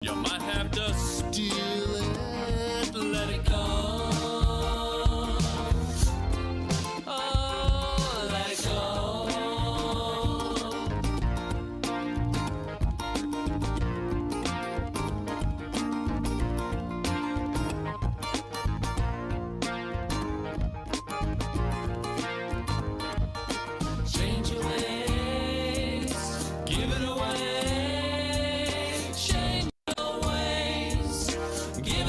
You might have to steal it, let it go. Oh, let it go. Change your ways, give it away. Change your ways, give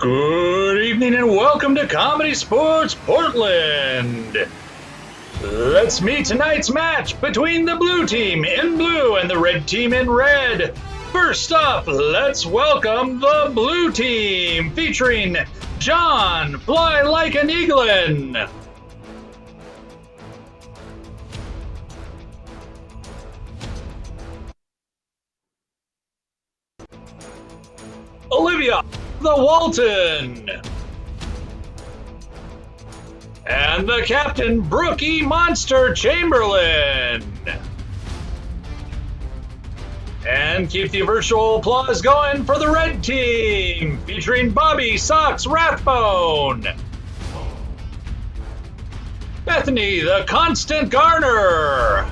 Good evening and welcome to ComedySportz Portland. Let's meet tonight's match between the blue team in blue and the red team in red. First up, let's welcome the blue team featuring John Fly Like an Eaglin, Olivia the Walton, and the captain, Brookie Monster Chamberlain. And keep the virtual applause going for the red team, featuring Bobby Socks Rathbone, Bethany the Constant Garner,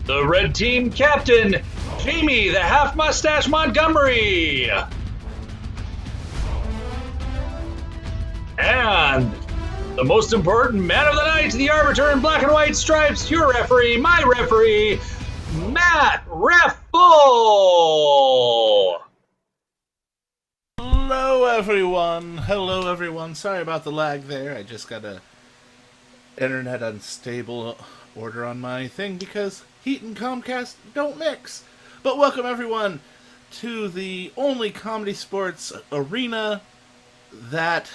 the red team captain, Jamie the Half Mustache Montgomery, and the most important man of the night, the arbiter in black and white stripes, your referee, my referee, Matt Reffel. Hello everyone. Sorry about the lag there. I just got a internet unstable order on my thing because Heat and Comcast don't mix. But welcome everyone to the only ComedySportz arena that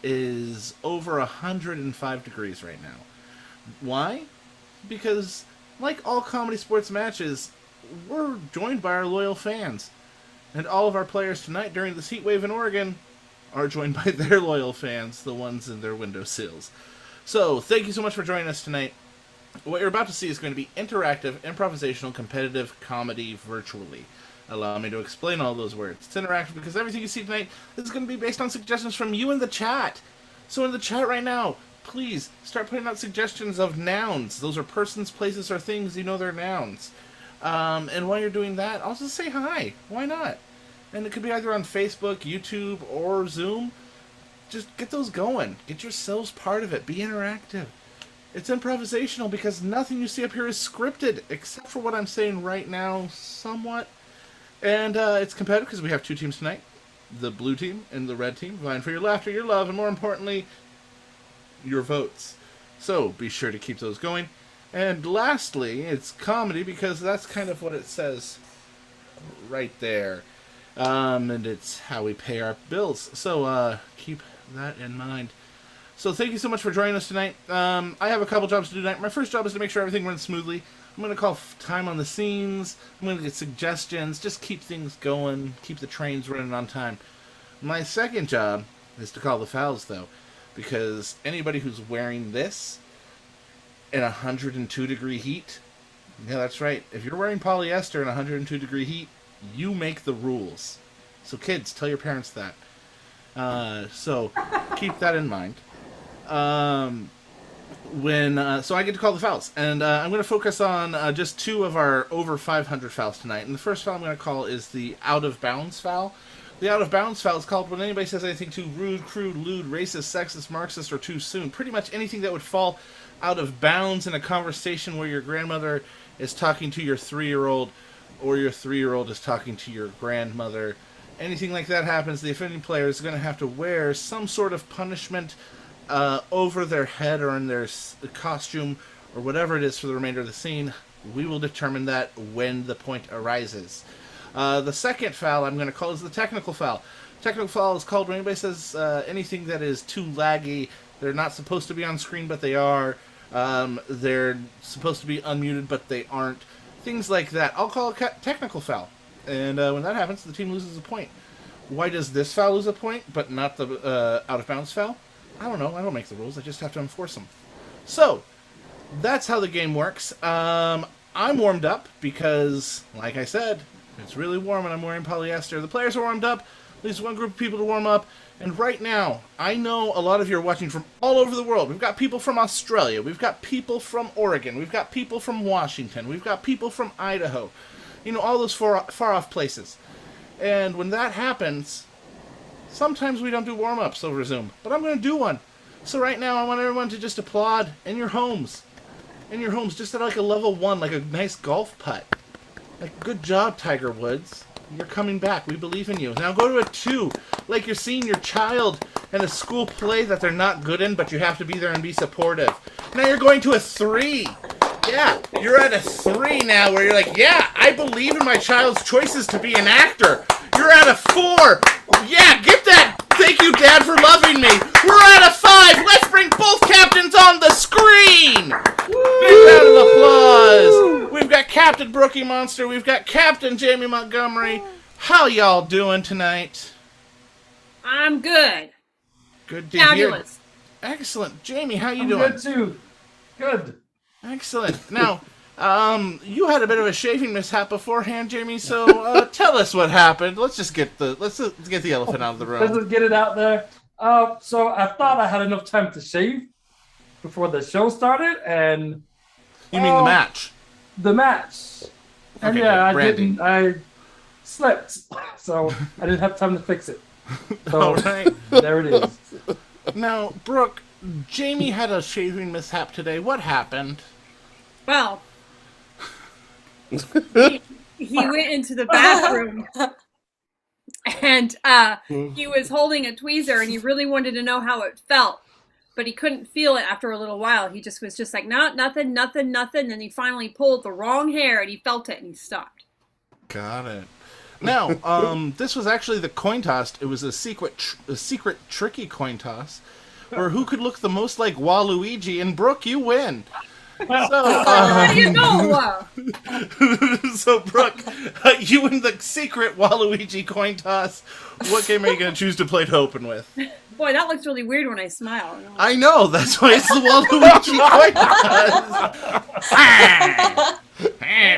is over 105 degrees right now. Why? Because like all ComedySportz matches, we're joined by our loyal fans. And all of our players tonight during this heat wave in Oregon are joined by their loyal fans, the ones in their windowsills. So, thank you so much for joining us tonight. What you're about to see is going to be interactive, improvisational, competitive comedy virtually. Allow me to explain all those words. It's interactive because everything you see tonight is going to be based on suggestions from you in the chat. So in the chat right now, please start putting out suggestions of nouns. Those are persons, places, or things. You know they're nouns. And while you're doing that, also say hi. Why not? And it could be either on Facebook, YouTube, or Zoom. Just get those going. Get yourselves part of it. Be interactive. It's improvisational because nothing you see up here is scripted, except for what I'm saying right now, somewhat. And it's competitive because we have two teams tonight. The blue team and the red team, vying for your laughter, your love, and more importantly, your votes. So be sure to keep those going. And lastly, it's comedy because that's kind of what it says right there. And it's how we pay our bills. So keep that in mind. So thank you so much for joining us tonight. I have a couple jobs to do tonight. My first job is to make sure everything runs smoothly. I'm going to call time on the scenes. I'm going to get suggestions. Just keep things going. Keep the trains running on time. My second job is to call the fouls, though. Because anybody who's wearing this in 102 degree heat, yeah, that's right. If you're wearing polyester in 102 degree heat, you make the rules. So kids, tell your parents that. So keep that in mind. So I get to call the fouls, and I'm going to focus on just two of our over 500 fouls tonight. And the first foul I'm going to call is the out of bounds foul. The out of bounds foul is called when anybody says anything too rude, crude, lewd, racist, sexist, Marxist, or too soon. Pretty much anything that would fall out of bounds in a conversation where your grandmother is talking to your 3-year-old, or your 3-year-old is talking to your grandmother. Anything like that happens, the offending player is going to have to wear some sort of punishment over their head or in their costume or whatever it is for the remainder of the scene. We will determine that when the point arises. The second foul I'm going to call is the technical foul. Technical foul is called when anybody says anything that is too laggy. They're not supposed to be on screen, but they are. They're supposed to be unmuted, but they aren't. Things like that. I'll call a technical foul. And when that happens, the team loses a point. Why does this foul lose a point, but not the out-of-bounds foul? I don't know. I don't make the rules. I just have to enforce them. So, that's how the game works. I'm warmed up because, like I said, it's really warm and I'm wearing polyester. The players are warmed up. At least one group of people to warm up. And right now, I know a lot of you are watching from all over the world. We've got people from Australia. We've got people from Oregon. We've got people from Washington. We've got people from Idaho. You know, all those far-off places. And when that happens, sometimes we don't do warm-ups over Zoom. But I'm going to do one. So right now, I want everyone to just applaud in your homes. In your homes, just at like a level 1, like a nice golf putt. Like, good job, Tiger Woods. You're coming back. We believe in you. Now go to a 2, like you're seeing your child in a school play that they're not good in, but you have to be there and be supportive. Now you're going to a 3. Yeah, you're at a 3 now where you're like, yeah, I believe in my child's choices to be an actor. You're at a 4. Yeah, get that. Thank you, Dad, for loving me. We're at a 5. Let's bring both captains on the screen. Big round of applause. We've got Captain Brookie Monster. We've got Captain Jamie Montgomery. How y'all doing tonight? I'm good. Good to Fabulous. hear. Excellent. Jamie, how you I'm doing? good too. Good. Excellent. Now, you had a bit of a shaving mishap beforehand, Jamie. So tell us what happened. Let's get the elephant out of the room. Let's just get it out there. So I thought I had enough time to shave before the show started, and You mean the match? The match. And Okay, yeah, branding. I slept, so I didn't have time to fix it. So All right. there it is. Now, Brooke, Jamie had a shaving mishap today. What happened? Well, he went into the bathroom and he was holding a tweezer and he really wanted to know how it felt, but he couldn't feel it after a little while. He just was just like, no, nothing. And he finally pulled the wrong hair and he felt it and he stopped. Got it. Now, this was actually the coin toss. It was a secret tricky coin toss, where who could look the most like Waluigi, and Brooke, you win. So, How do you know? so Brooke, you win the secret Waluigi coin toss. What game are you going to choose to play to open with? Boy, that looks really weird when I smile. I know, that's why it's the Waluigi coin toss.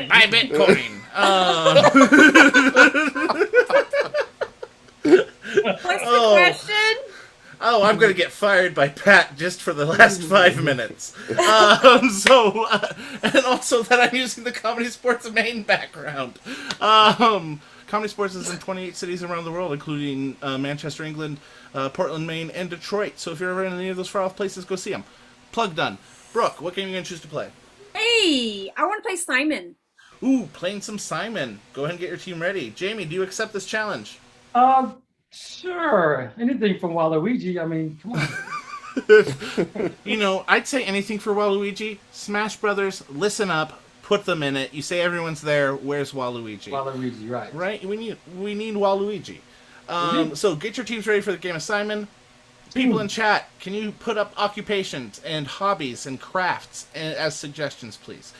Buy Bitcoin. What's the question? Oh, I'm going to get fired by Pat just for the last 5 minutes. And also that I'm using the ComedySportz main background. ComedySportz is in 28 cities around the world, including Manchester, England, Portland, Maine, and Detroit. So if you're ever in any of those far-off places, go see them. Plug done. Brooke, what game are you going to choose to play? Hey, I want to play Simon. Ooh, playing some Simon. Go ahead and get your team ready. Jamie, do you accept this challenge? Sure. Anything from Waluigi. I mean, come on. You know, I'd say anything for Waluigi. Smash Brothers, listen up, put them in it. You say everyone's there, where's Waluigi? Waluigi, right. Right? We need Waluigi. So get your teams ready for the game of Simon. People in chat, can you put up occupations and hobbies and crafts as suggestions, please?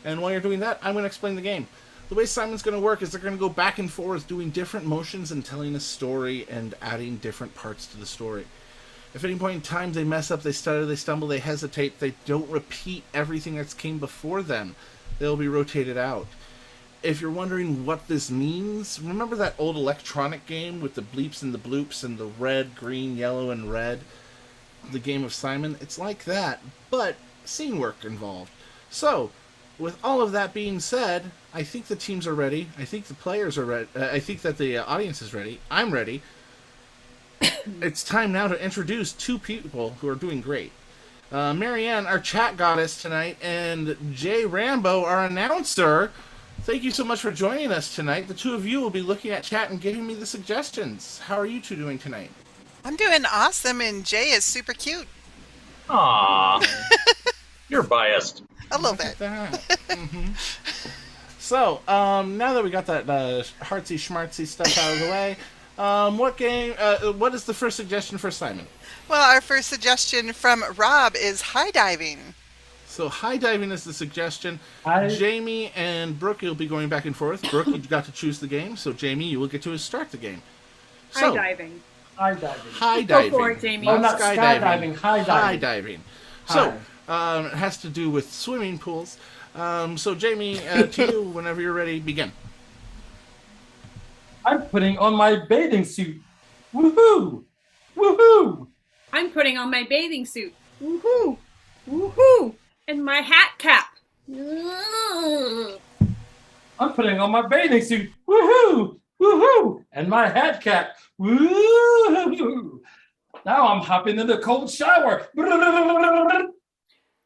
And while you're doing that, I'm going to explain the game. The way Simon's going to work is they're going to go back and forth doing different motions and telling a story and adding different parts to the story. If at any point in time they mess up, they stutter, they stumble, they hesitate, they don't repeat everything that's came before them. They'll be rotated out. If you're wondering what this means, remember that old electronic game with the bleeps and the bloops and the red, green, yellow, and red? The game of Simon? It's like that, but scene work involved. So, with all of that being said, I think the teams are ready. I think the players are ready. I think that the audience is ready. I'm ready. It's time now to introduce two people who are doing great. Marianne, our chat goddess tonight, and Jay Rambo, our announcer. Thank you so much for joining us tonight. The two of you will be looking at chat and giving me the suggestions. How are you two doing tonight? I'm doing awesome, and Jay is super cute. Aww. You're biased. A little bit. So, now that we got that heartsy schmartsy stuff out of the way, what is the first suggestion for Simon? Well, our first suggestion from Rob is high diving. So high diving is the suggestion. Jamie and Brooke will be going back and forth. Brooke, you got to choose the game. So Jamie, you will get to start the game. So, High diving. High diving. High diving. Go for it, Jamie. Oh, not skydiving. skydiving. High diving. So, it has to do with swimming pools. So Jamie, to you, whenever you're ready, begin. I'm putting on my bathing suit. Woohoo! Woohoo! I'm putting on my bathing suit. Woohoo! Woohoo! And my hat cap. I'm putting on my bathing suit. Woohoo! Woohoo! And my hat cap. Woohoo! Now I'm hopping in the cold shower.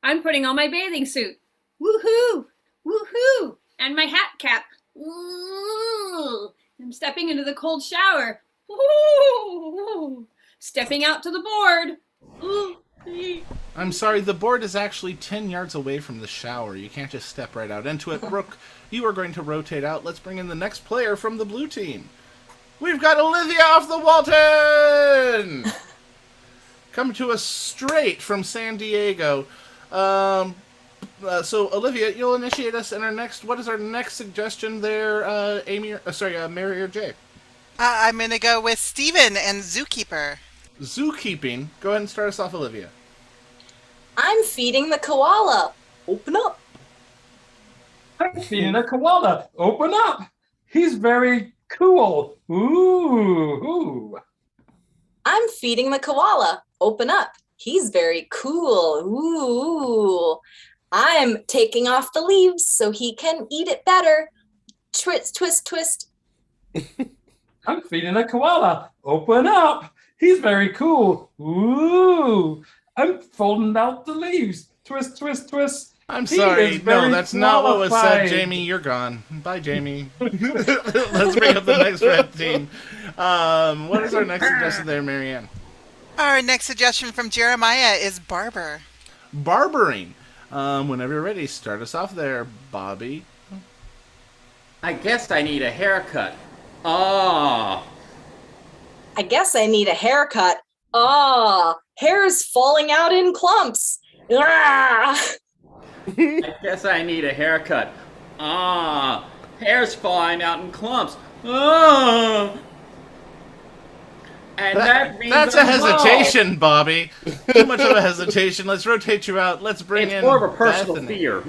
I'm putting on my bathing suit. Woohoo! Woohoo! And my hat cap. Ooh. I'm stepping into the cold shower. Ooh. Stepping out to the board. Ooh. I'm sorry, the board is actually 10 yards away from the shower. You can't just step right out into it. Brooke, you are going to rotate out. Let's bring in the next player from the blue team. We've got Olivia off the Walton! Coming to us straight from San Diego. So, Olivia, you'll initiate us in our next... What is our next suggestion there, Mary or Jay? I'm going to go with Steven and Zookeeper. Zookeeping. Go ahead and start us off, Olivia. I'm feeding the koala. Open up. I'm feeding a koala. Open up. He's very cool. Ooh. I'm feeding the koala. Open up. He's very cool. Ooh. I'm taking off the leaves so he can eat it better. Twist, twist, twist. I'm feeding a koala. Open up. He's very cool. Ooh. I'm folding out the leaves. Twist, twist, twist. I'm He sorry. is very No, that's not what was said, qualified. Jamie. You're gone. Bye, Jamie. Let's bring up the next red team. What is our next suggestion there, Marianne? Our next suggestion from Jeremiah is Barber. Barbering. Whenever you're ready, start us off there, Bobby. I guess I need a haircut. Ah. I guess I need a haircut. Ah, hair's falling out in clumps. Ah. I guess I need a haircut. Ah. Hair's falling out in clumps. Ah. And that means That's a I'm bald. hesitation, Bobby. Too much of a hesitation. Let's rotate you out. Let's bring in It's more of a personal Bethany. fear.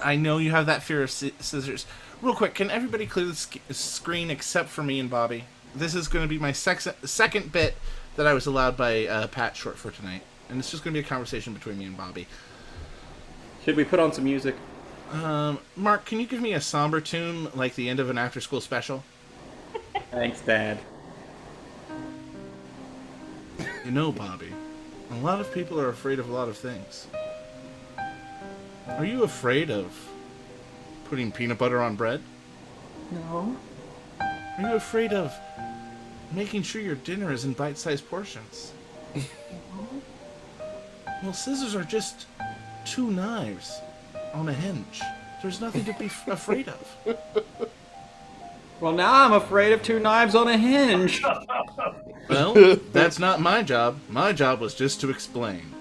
I know you have that fear of scissors. Real quick, can everybody clear the screen except for me and Bobby? This is going to be my second bit that I was allowed by Pat Short for tonight. And it's just going to be a conversation between me and Bobby. Should we put on some music? Mark, can you give me a somber tune like the end of an after-school special? Thanks, Dad. You know, Bobby, a lot of people are afraid of a lot of things. Are you afraid of putting peanut butter on bread? No. Are you afraid of making sure your dinner is in bite-sized portions? Well, scissors are just two knives on a hinge. There's nothing to be afraid of. Well, now I'm afraid of two knives on a hinge. Well, that's not my job. My job was just to explain.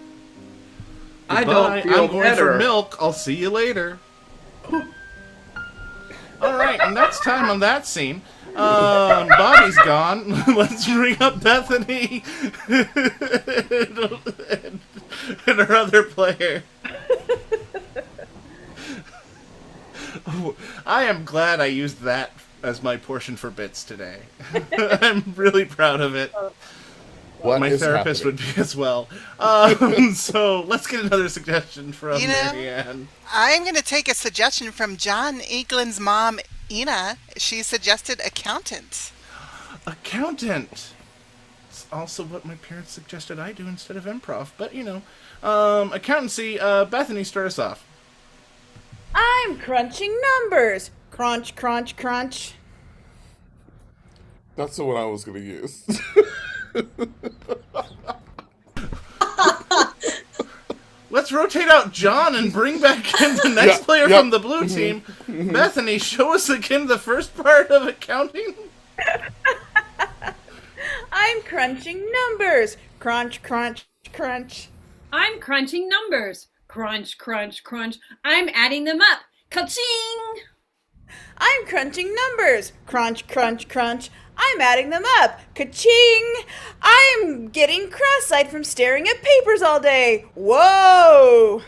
I Goodbye. don't feel I'm going better. for milk. I'll see you later. All right, next time on that scene, Bobby's gone. Let's bring up Bethany and our other player. I am glad I used that as my portion for bits today. I'm really proud of it. What My is therapist happening? would be as well. So let's get another suggestion from You know, Marianne. I'm going to take a suggestion from John Eaglin's mom, Ina. She suggested accountant. Accountant. It's also what my parents suggested I do instead of improv. But, you know, accountancy. Bethany, start us off. I'm crunching numbers. Crunch, crunch, crunch. That's the one I was going to use. Let's rotate out John and bring back in the next Yeah, player yep. from the blue team. Bethany, show us again the first part of accounting. I'm crunching numbers. Crunch, crunch, crunch. I'm crunching numbers. Crunch, crunch, crunch. I'm adding them up. Ka-ching! I'm crunching numbers. Crunch, crunch, crunch. I'm adding them up. Ka-ching! I'm getting cross-eyed from staring at papers all day. Whoa!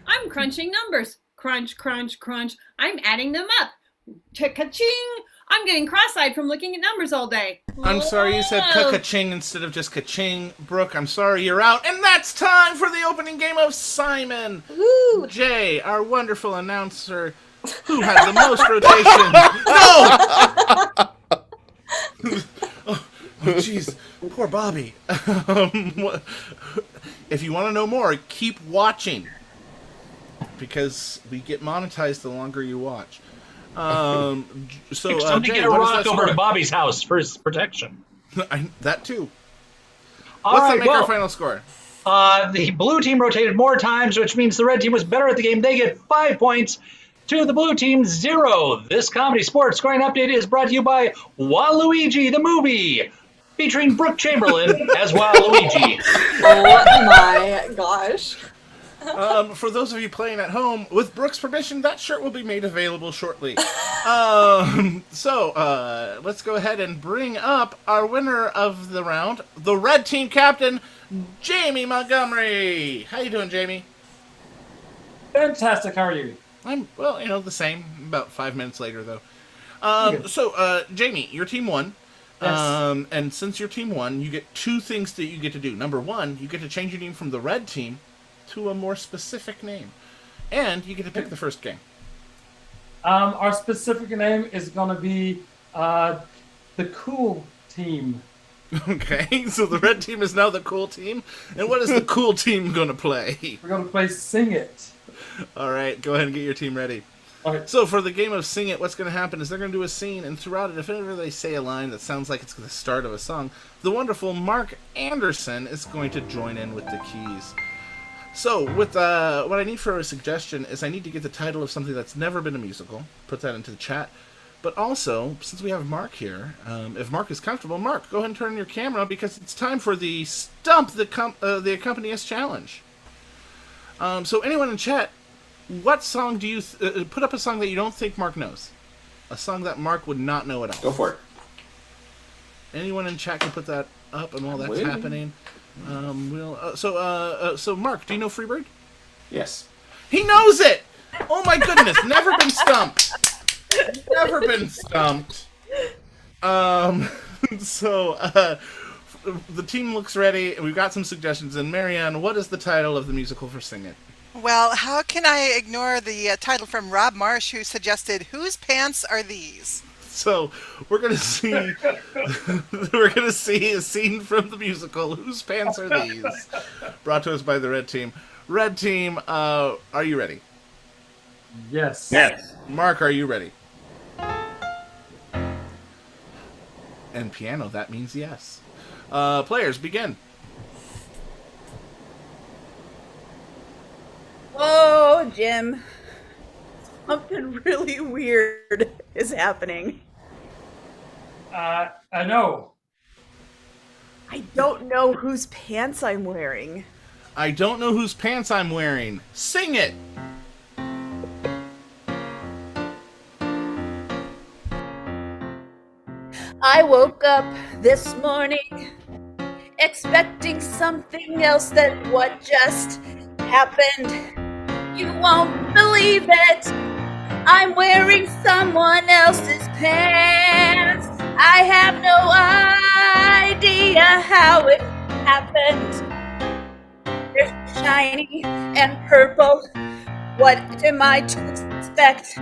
I'm crunching numbers. Crunch, crunch, crunch. I'm adding them up. Ka-ching! I'm getting cross-eyed from looking at numbers all day. I'm sorry you said Whoa. ka-ching instead of just ka-ching. Brooke, I'm sorry you're out. And that's time for the opening game of Simon. Woo! Jay, our wonderful announcer, who had the most rotation. No! Oh, jeez. Poor Bobby. If you want to know more, keep watching. Because we get monetized the longer you watch. Somebody Jay, get a what is rock that over to score? Bobby's house for his protection. That too. All What's right, that make well, our final score? the blue team rotated more times, which means the red team was better at the game. They get 5 points to the blue team, 0. This Comedy Sports scoring update is brought to you by Waluigi the movie, featuring Brooke Chamberlain as Waluigi. Oh my gosh. For those of you playing at home, with Brooke's permission, that shirt will be made available shortly. Let's go ahead and bring up our winner of the round, the red team captain, Jamie Montgomery. How you doing, Jamie? Fantastic. How are you? I'm, the same. About 5 minutes later, though. Jamie, your team won. Yes. And since your team won, you get 2 things that you get to do. Number 1, you get to change your name from the red team to a more specific name. And you get to pick the first game. Our specific name is going to be the Cool Team. Okay, so the red team is now the cool team. And what is the cool team going to play? We're going to play Sing It. All right, go ahead and get your team ready. All right. So for the game of Sing It, what's going to happen is they're going to do a scene, and throughout it, if ever they say a line that sounds like it's the start of a song, the wonderful Mark Anderson is going to join in with the keys. So, with what I need for a suggestion is I need to get the title of something that's never been a musical. Put that into the chat. But also, since we have Mark here, if Mark is comfortable, Mark, go ahead and turn on your camera because it's time for the Stump the Accompany Us Challenge. So anyone in chat, what song do you... put up a song that you don't think Mark knows. A song that Mark would not know at all. Go for it. Anyone in chat can put that up, and while that's happening... So Mark, do you know Freebird? Yes. He knows it! Oh my goodness, never been stumped. Never been stumped. The team looks ready, and we've got some suggestions. And Marianne, what is the title of the musical for Sing It? Well, how can I ignore the title from Rob Marsh, who suggested, "Whose pants are these?" So we're gonna see a scene from the musical. Whose pants are these? Brought to us by the red team. Red team, are you ready? Yes. Yes. Mark, are you ready? And piano, that means yes. Players, begin. Whoa, Jim. Something really weird is happening. I know. I don't know whose pants I'm wearing. I don't know whose pants I'm wearing. Sing it! I woke up this morning expecting something else than what just happened. You won't believe it. I'm wearing someone else's pants. I have no idea how it happened. They're shiny and purple. What am I to expect?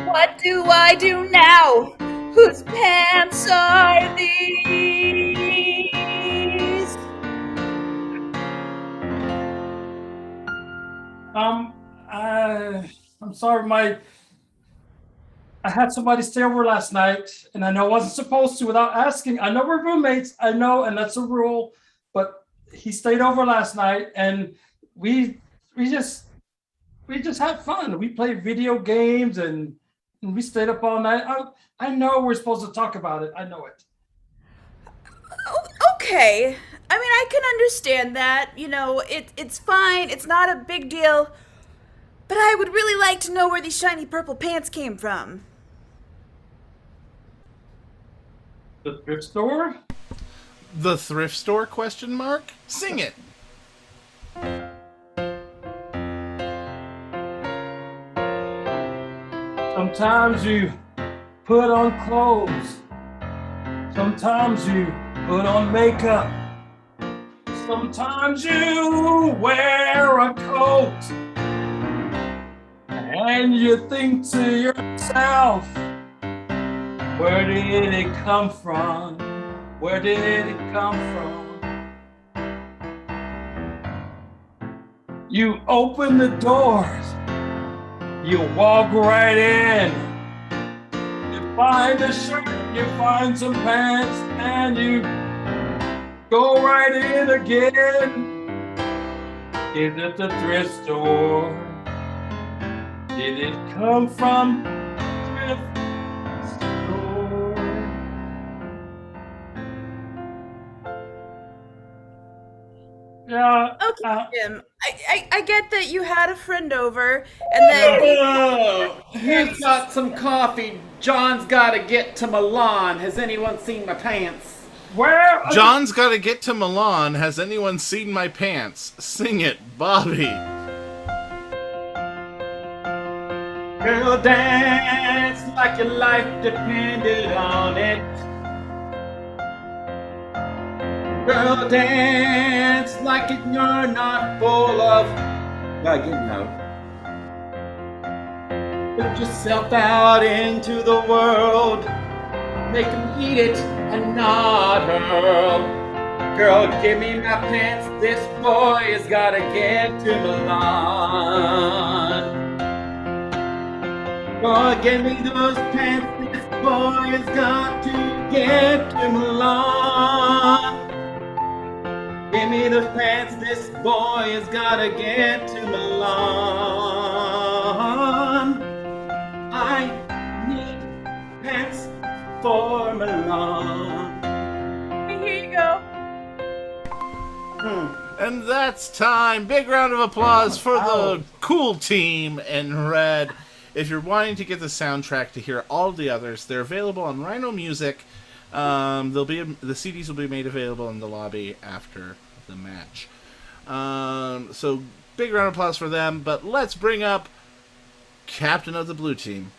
What do I do now? Whose pants are these? I'm sorry, I had somebody stay over last night, and I know I wasn't supposed to without asking. I know we're roommates, I know, and that's a rule, but he stayed over last night, and we just had fun. We played video games, and we stayed up all night. I know we're supposed to talk about it. I know it. Okay. I mean, I can understand that. You know, it's fine. It's not a big deal. But I would really like to know where these shiny purple pants came from. The thrift store? The thrift store, question mark? Sing it! Sometimes you put on clothes. Sometimes you put on makeup. Sometimes you wear a coat. And you think to yourself, where did it come from? Where did it come from? You open the doors, you walk right in, find a shirt, you find some pants, and you go right in again. Is it the thrift store? Did it come from thrift store? Yeah. Okay, Jim. I get that you had a friend over and that Oh, who's got some coffee? John's got to get to Milan. Has anyone seen my pants? Where? John's got to get to Milan. Has anyone seen my pants? Sing it, Bobby. Girl, dance like your life depended on it. Girl, dance like you're not full of, well, you know. Put yourself out into the world. Make him eat it and not hurl. Girl, give me my pants. This boy has got to get to Milan. Girl, give me those pants. This boy has got to get to Milan. Give me the pants, this boy has gotta get to Milan. I need pants for Milan. here you go. And that's time. Big round of applause for the cool team in red. If you're wanting to get the soundtrack to hear all the others, they're available on Rhino Music. The CDs will be made available in the lobby after the match. So big round of applause for them. But let's bring up captain of the blue team,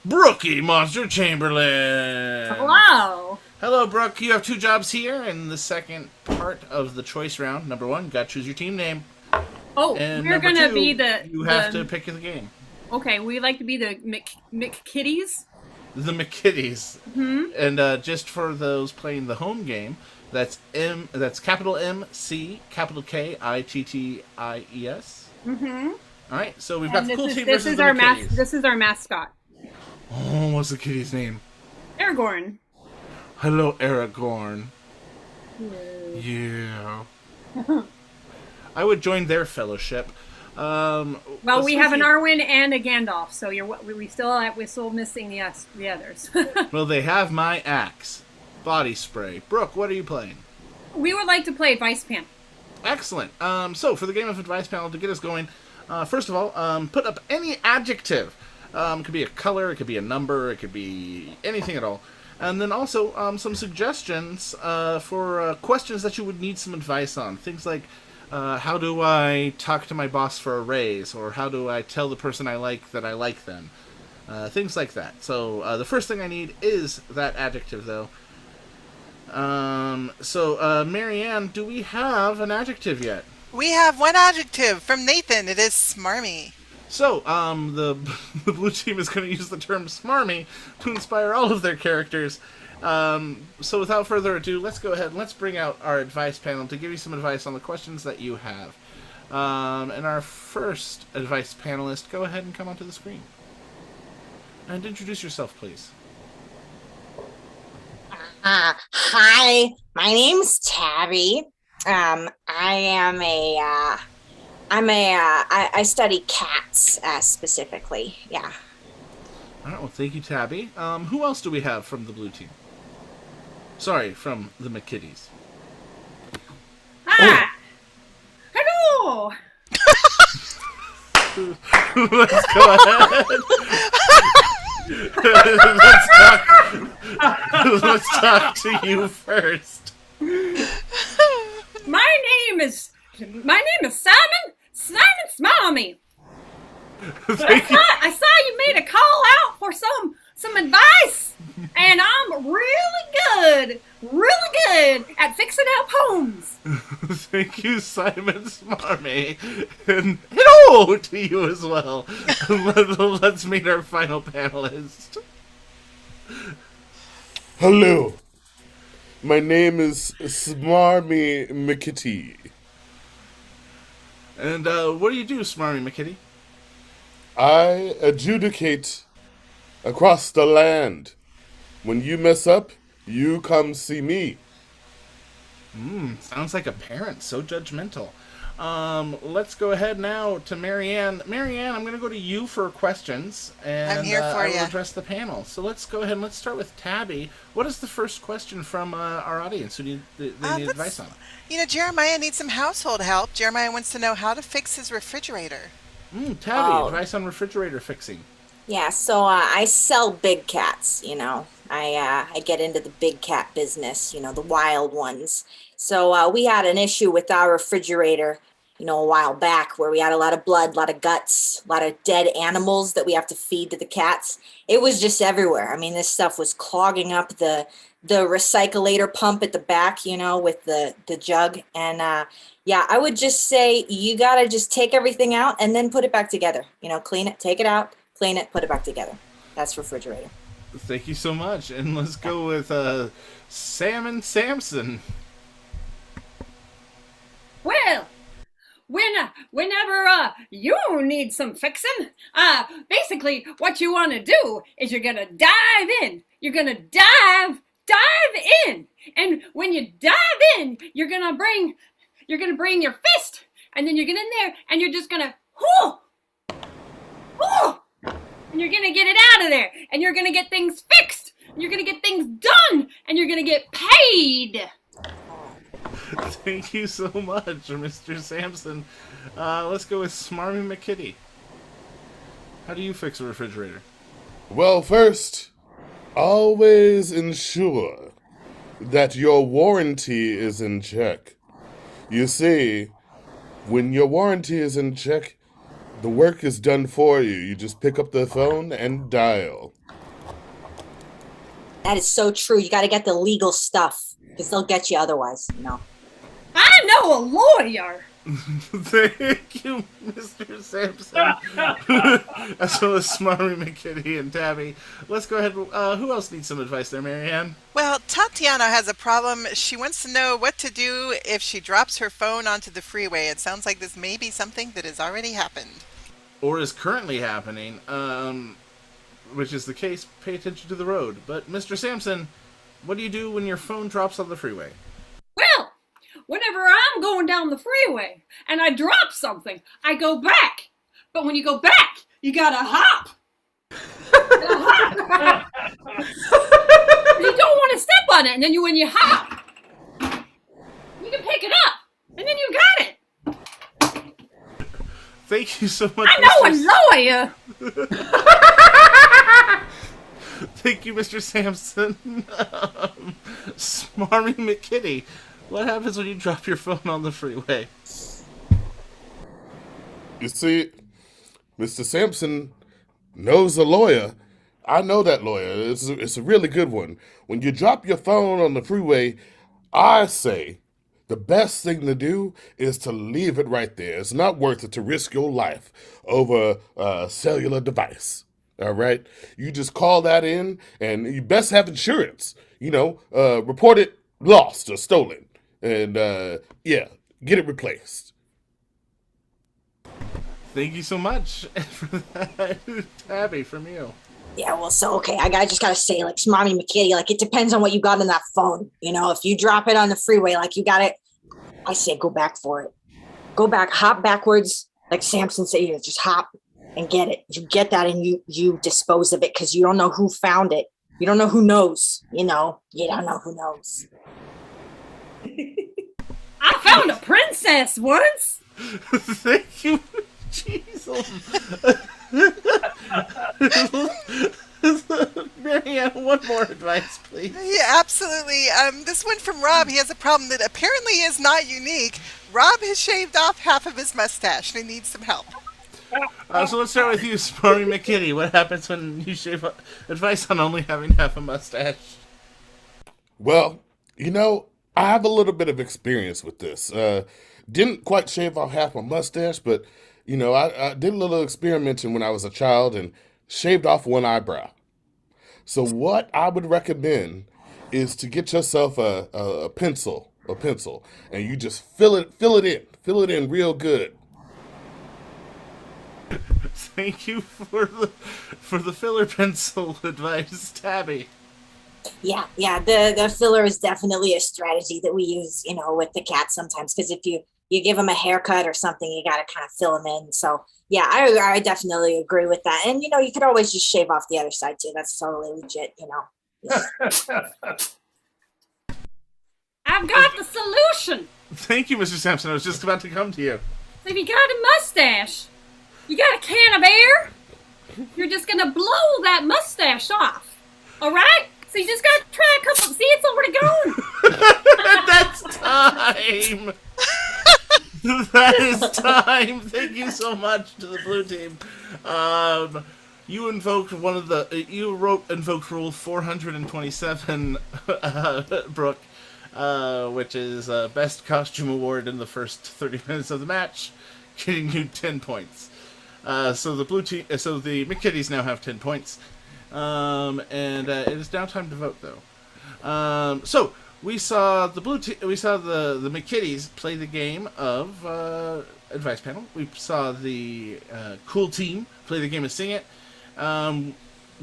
Brookie Monster Chamberlain. Hello. Hello, Brooke. You have two jobs here in the second part of the choice round. Number one, you got to choose your team name. Oh, And we're number gonna two, be the. You have to pick the game. Okay, we like to be the McKitties. The McKitties. Hmm. And just for those playing the home game, that's capital M C capital K ITTIES. Mm-hmm. All right, so we've got the cool team this versus is the our McKitties. This is our mascot, Oh, what's the kitty's name? Aragorn. Hello, Aragorn. Yeah. I would join their fellowship. Well, we have an Arwen and a Gandalf, so we're still missing the others. Well, they have my axe, body spray. Brooke, what are you playing? We would like to play Advice Panel. Excellent. So for the game of Advice Panel, to get us going, first of all, put up any adjective. It could be a color, it could be a number, it could be anything at all. And then also some suggestions for questions that you would need some advice on. Things like, how do I talk to my boss for a raise? Or how do I tell the person I like that I like them? Things like that. So the first thing I need is that adjective, though. So Marianne, do we have an adjective yet? We have one adjective from Nathan. It is smarmy. So, the blue team is going to use the term smarmy to inspire all of their characters. So without further ado, let's go ahead and let's bring out our advice panel to give you some advice on the questions that you have. And our first advice panelist, go ahead and come onto the screen. And introduce yourself, please. Hi, my name's Tabby. I study cats specifically. Yeah. All right. Well, thank you, Tabby. Who else do we have from the blue team? Sorry, from the McKitties. Hi. Hello. Let's go ahead. Let's talk to you first. My name is Simon. Simon Smarmy. I saw you made a call out for some advice, and I'm really good at fixing up homes. Thank you, Simon Smarmy. And hello to you as well. Let's meet our final panelist. Hello. My name is Smarmy McKitty. And what do you do, Smarmy McKitty? I adjudicate across the land. When you mess up, you come see me. Sounds like a parent, so judgmental. Let's go ahead now to Marianne. Marianne, I'm going to go to you for questions, and I'm here for I will ya. address the panel. So let's go ahead and let's start with Tabby. What is the first question from our audience who they need advice on? Jeremiah needs some household help. Jeremiah wants to know how to fix his refrigerator. Tabby, advice on refrigerator fixing. Yeah, so I sell big cats, I get into the big cat business, the wild ones. So we had an issue with our refrigerator, a while back where we had a lot of blood, a lot of guts, a lot of dead animals that we have to feed to the cats. It was just everywhere. I mean, this stuff was clogging up the recyclator pump at the back, with the jug. And I would just say you got to just take everything out and then put it back together. Clean it, take it out, clean it, put it back together. That's refrigerator. Thank you so much. And let's go with Sam and Samson. Well, whenever you need some fixing, basically what you want to do is you're gonna dive in. You're gonna dive in, and when you dive in, you're gonna bring your fist, and then you're gonna in there, and you're just gonna and you're gonna get it out of there, and you're gonna get things fixed, and you're gonna get things done, and you're gonna get paid. Thank you so much, Mr. Sampson. Let's go with Smarmy McKitty. How do you fix a refrigerator? Well, first, always ensure that your warranty is in check. You see, when your warranty is in check, the work is done for you. You just pick up the phone and dial. That is so true. You got to get the legal stuff because they'll get you otherwise, I know a lawyer. Thank you, Mr. Sampson. As well as Smarmy McKitty and Tabby. Let's go ahead. Who else needs some advice there, Marianne? Well, Tatiana has a problem. She wants to know what to do if she drops her phone onto the freeway. It sounds like this may be something that has already happened. Or is currently happening, which is the case. Pay attention to the road. But, Mr. Sampson, what do you do when your phone drops on the freeway? Well, whenever I'm going down the freeway and I drop something, I go back. But when you go back, you gotta hop. You don't want to step on it, and then when you hop, you can pick it up, and then you got it. Thank you so much. I know a lawyer. Thank you, Mr. Sampson. Smarmy McKitty. What happens when you drop your phone on the freeway? You see, Mr. Sampson knows a lawyer. I know that lawyer. It's a really good one. When you drop your phone on the freeway, I say the best thing to do is to leave it right there. It's not worth it to risk your life over a cellular device. All right? You just call that in, and you best have insurance. Report it lost or stolen. And, get it replaced. Thank you so much for that, Tabby, from you. Yeah, well, I just gotta say, like, Smarmy McKitty, like, it depends on what you got in that phone. If you drop it on the freeway, like, you got it, I say go back for it. Go back, hop backwards, like Samson said, just hop and get it. You get that and you dispose of it because you don't know who found it. You don't know who knows, you don't know who knows. I found a princess once. Thank you. Jeez. Marianne, one more advice, please. Yeah, absolutely. This one from Rob. He has a problem that apparently is not unique. Rob has shaved off half of his mustache and he needs some help. So let's start with you, Smarmy McKitty. What happens when you shave advice on only having half a mustache? Well, I have a little bit of experience with this. Didn't quite shave off half my mustache, but, I did a little experimenting when I was a child and shaved off one eyebrow. So what I would recommend is to get yourself a pencil, and you just fill it in real good. Thank you for the filler pencil advice, Tabby. Yeah, the filler is definitely a strategy that we use, with the cats sometimes. Because if you give them a haircut or something, you got to kind of fill them in. So yeah, I definitely agree with that. And you could always just shave off the other side too. That's totally legit. I've got the solution. Thank you, Mr. Sampson. I was just about to come to you. So if you got a mustache, you got a can of air, you're just going to blow that mustache off. All right? So you just got to try a couple. See, it's already gone. That's time. That is time. Thank you so much to the blue team. You invoked invoked rule 427, Brooke, which is best costume award in the first 30 minutes of the match, getting you 10 points. So the McKitties now have 10 points. And it is now time to vote, though. So we saw the the McKitties play the game of advice panel. We saw the cool team play the game of Sing It.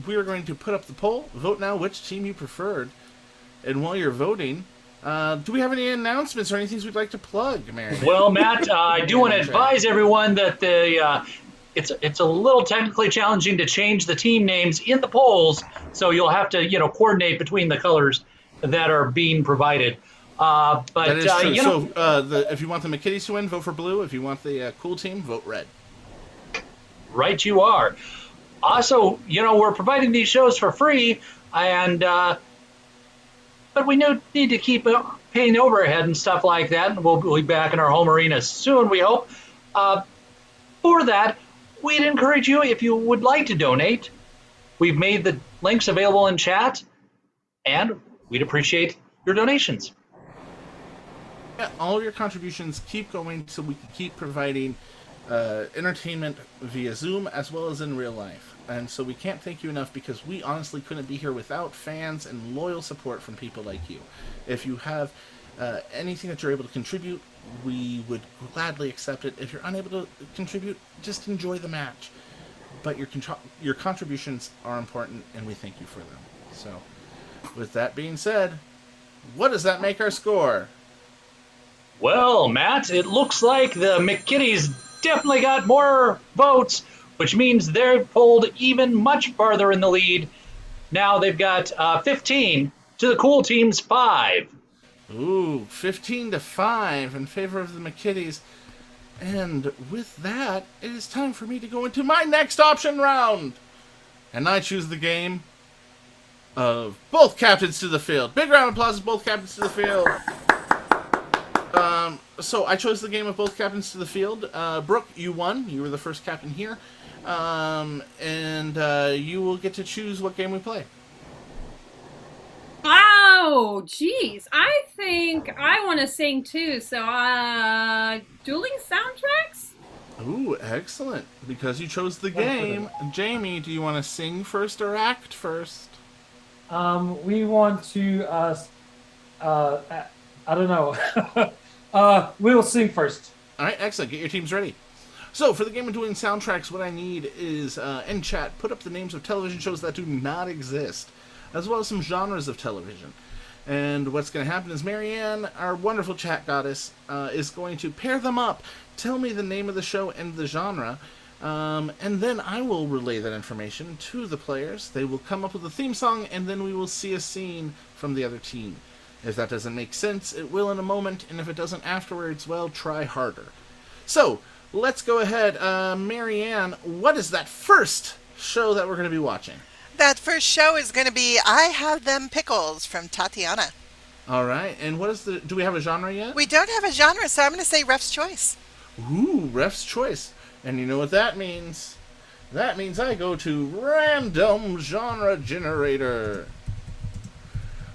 We are going to put up the poll. Vote now which team you preferred. And while you're voting, do we have any announcements or any things we'd like to plug, Mary? Well, Matt, I do want to advise everyone that it's a little technically challenging to change the team names in the polls, so you'll have to coordinate between the colors that are being provided. But that is true. So if you want the McKitties to win, vote for blue. If you want the cool team, vote red. Right, you are. Also, we're providing these shows for free, and but we need to keep paying overhead and stuff like that. And we'll be back in our home arena soon, we hope. For that, we'd encourage you, if you would like to donate, we've made the links available in chat, and we'd appreciate your donations. Yeah, all of your contributions keep going so we can keep providing entertainment via Zoom as well as in real life. And so we can't thank you enough, because we honestly couldn't be here without fans and loyal support from people like you. If you have anything that you're able to contribute, we would gladly accept it. If you're unable to contribute, just enjoy the match. But your contributions are important, and we thank you for them. So, with that being said, what does that make our score? Well, Matt, it looks like the McKitties definitely got more votes, which means they're pulled even much farther in the lead. Now they've got 15 to the cool team's 5. Ooh, 15-5 in favor of the McKitties. And with that, it is time for me to go into my next option round. And I choose the game of both captains to the field. Big round of applause, both captains to the field. So I chose the game of both captains to the field. Brooke, you won. You were the first captain here. And you will get to choose what game we play. Oh, geez. I think I want to sing too. So, dueling soundtracks? Ooh, excellent. Because you chose the game. Jamie, do you want to sing first or act first? We want to, I don't know. We'll sing first. All right, excellent. Get your teams ready. So, for the game of dueling soundtracks, what I need is, in chat, put up the names of television shows that do not exist, as well as some genres of television. And what's going to happen is Marianne, our wonderful chat goddess, is going to pair them up, tell me the name of the show and the genre, and then I will relay that information to the players. They will come up with a theme song, and then we will see a scene from the other team. If that doesn't make sense, it will in a moment, and if it doesn't afterwards, well, try harder. So, let's go ahead. Marianne, what is that first show that we're going to be watching? That first show is going to be I Have Them Pickles from Tatiana. All right. And what is do we have a genre yet? We don't have a genre, so I'm going to say Ref's Choice. Ooh, Ref's Choice. And you know what that means? That means I go to Random Genre Generator.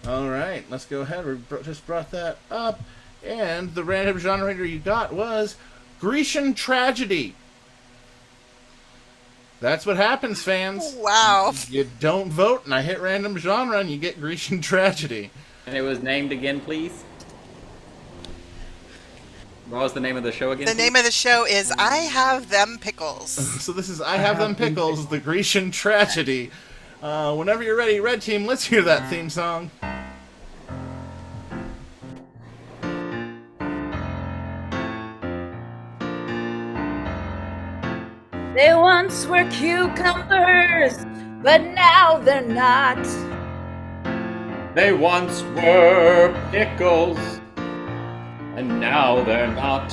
All right. Let's go ahead. We just brought that up. And the random generator you got was Grecian Tragedy. That's what happens, fans. Wow. You don't vote, and I hit random genre, and you get Grecian Tragedy. And it was named again, please? What was the name of the show again? The name of the show is I Have Them Pickles. So this is I Have Them Pickles, the Grecian tragedy. Whenever you're ready, Red Team, let's hear that theme song. They once were cucumbers, but now they're not. They once were pickles, and now they're not.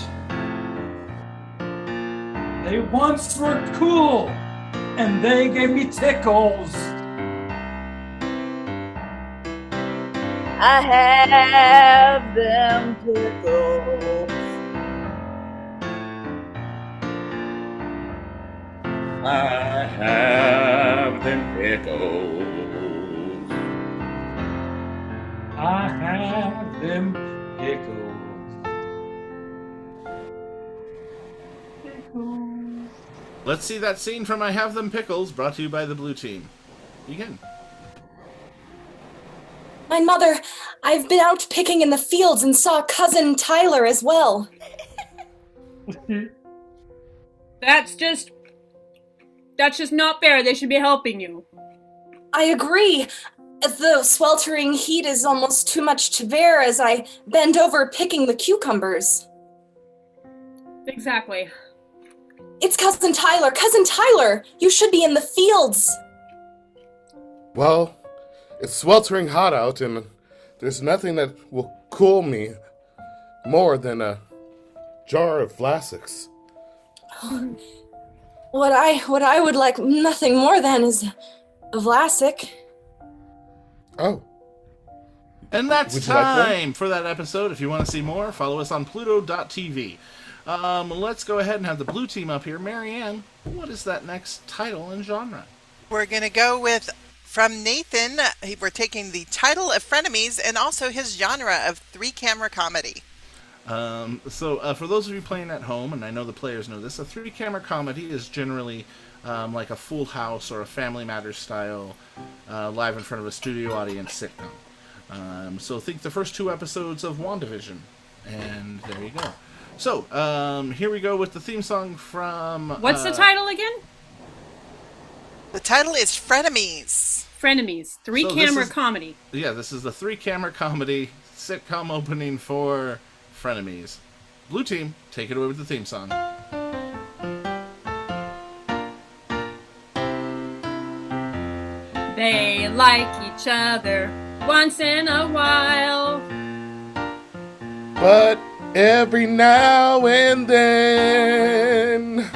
They once were cool, and they gave me tickles. I have them pickles. I have them pickles. I have them pickles. Pickles. Let's see that scene from I Have Them Pickles, brought to you by the Blue Team. Begin. My mother, I've been out picking in the fields and saw cousin Tyler as well. That's just not fair. They should be helping you. I agree. The sweltering heat is almost too much to bear as I bend over picking the cucumbers. Exactly. It's Cousin Tyler! Cousin Tyler! You should be in the fields! Well, it's sweltering hot out, and there's nothing that will cool me more than a jar of Vlasics. What I would like nothing more than is a Vlasic. Oh. And that's Would you like one? time for that episode. If you want to see more, follow us on Pluto.tv. Let's go ahead and have the Blue Team up here. Marianne, what is that next title and genre? We're going to go with, from Nathan, we're taking the title of Frenemies and also his genre of 3-camera comedy. So for those of you playing at home, and I know the players know this, a 3-camera comedy is generally like a Full House or a Family Matters style live in front of a studio audience sitcom. So think the first 2 episodes of WandaVision, and there you go. So here we go with the theme song from... What's the title again? The title is Frenemies. Frenemies. 3-camera comedy. Yeah, this is the 3-camera comedy sitcom opening for Frenemies. Blue Team, take it away with the theme song. They like each other once in a while. But every now and then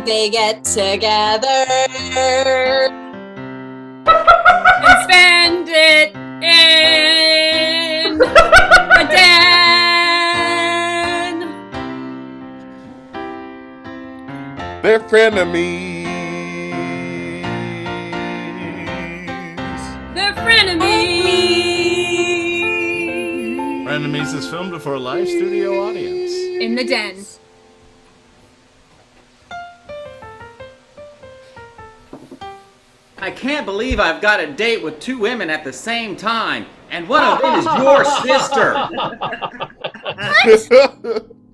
They get together and spend it in a den. they're frenemies. They're frenemies. Frenemies is filmed before a live studio audience. In the den. I can't believe I've got a date with 2 women at the same time, and one of them is your sister.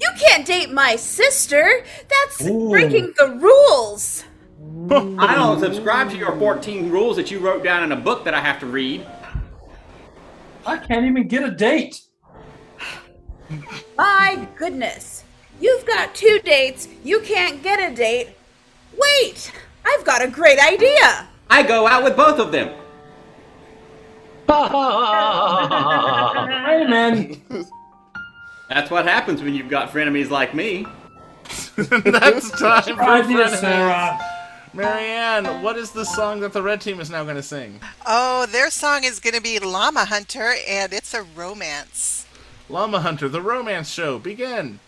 You can't date my sister. That's breaking the rules. I don't subscribe to your 14 rules that you wrote down in a book that I have to read. I can't even get a date. My goodness. You've got 2 dates. You can't get a date. Wait, I've got a great idea. I go out with both of them. Hey, man. That's what happens when you've got frenemies like me. That's time for Idea, Frenemies. Sarah. Marianne, what is the song that the Red Team is now going to sing? Oh, their song is going to be Llama Hunter, and it's a romance. Llama Hunter, the romance show. Begin.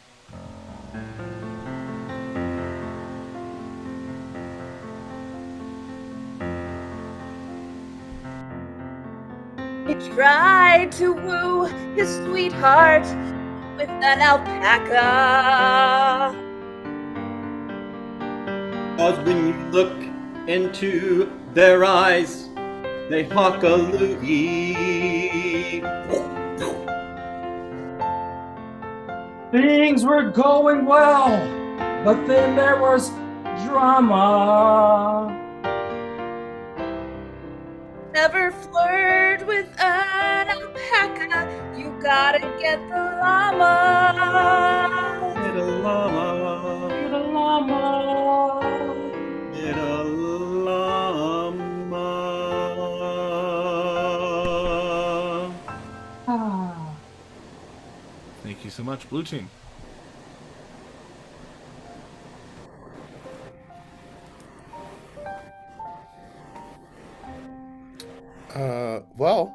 He tried to woo his sweetheart with an alpaca. Cause when you look into their eyes, they hawk a loogie. Things were going well, but then there was drama. Never flirt with an alpaca. You gotta get the llama. Get a llama. Get a llama. Get a llama. Thank you so much, Blue Team. Well,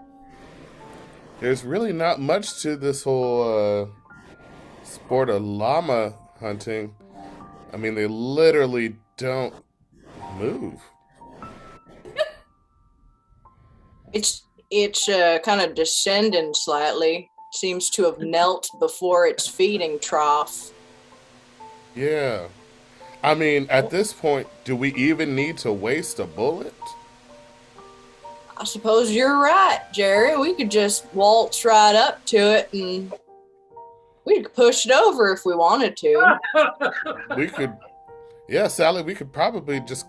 there's really not much to this whole sport of llama hunting. I mean, they literally don't move. It's kind of descending slightly. Seems to have knelt before its feeding trough. Yeah. I mean, at this point, do we even need to waste a bullet? I suppose you're right, Jerry. We could just waltz right up to it and we could push it over if we wanted to. We could, yeah, Sally, we could probably just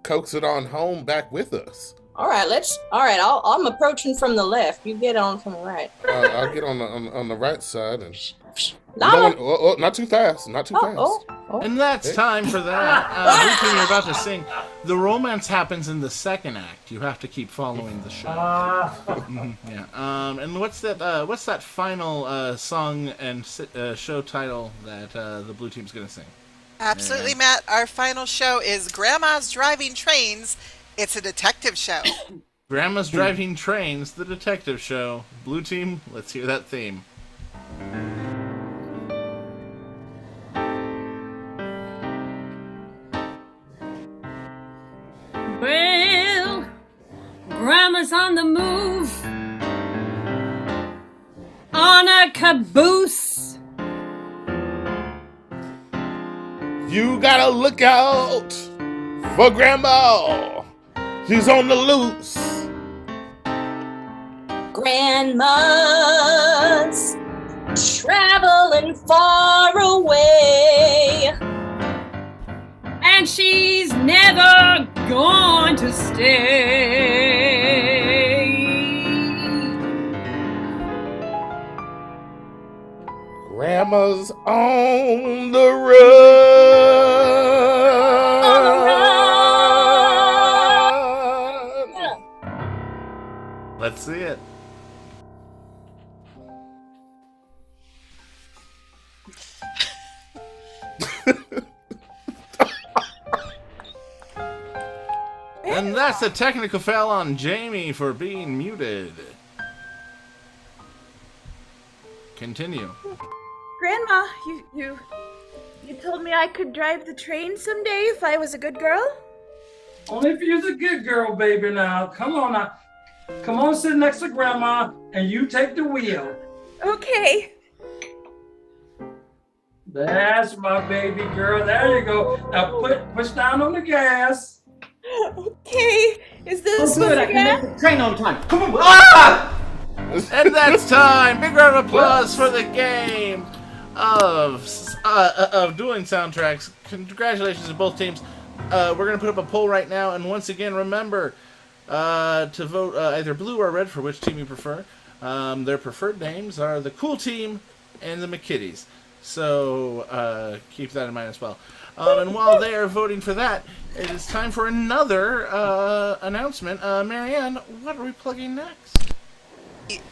coax it on home back with us. All right, I'm approaching from the left. You get on from the right. I'll get on the right side and. Llama. Not too fast. Not too fast. And that's time for that. Blue Team, you're about to sing. The romance happens in the second act. You have to keep following the show. Yeah. And what's that final song and show title that the Blue Team's gonna sing? Absolutely, Matt. Our final show is Grandma's Driving Trains. It's a detective show. Grandma's Driving Trains, the detective show. Blue Team, let's hear that theme. Well, Grandma's on the move, on a caboose. You gotta look out for Grandma. She's on the loose. Grandma's traveling far away, And she's never going to stay. Grandma's on the run. On the run. Let's see it. And that's a technical fail on Jamie for being muted. Continue. Grandma, you told me I could drive the train someday if I was a good girl? Only if you're a good girl, baby, now. Come on now. Come on, sit next to Grandma, and you take the wheel. Okay. That's my baby girl. There you go. Now push down on the gas. Okay. Is this Good, I what can gas? make the train on time. Come on. Ah! And that's time. Big round of applause for the game of dueling soundtracks. Congratulations to both teams. We're going to put up a poll right now. And once again, remember to vote either blue or red for which team you prefer. Their preferred names are the Cool Team and the McKitties. So keep that in mind as well. And while they are voting for that, it is time for another announcement. Marianne, what are we plugging next?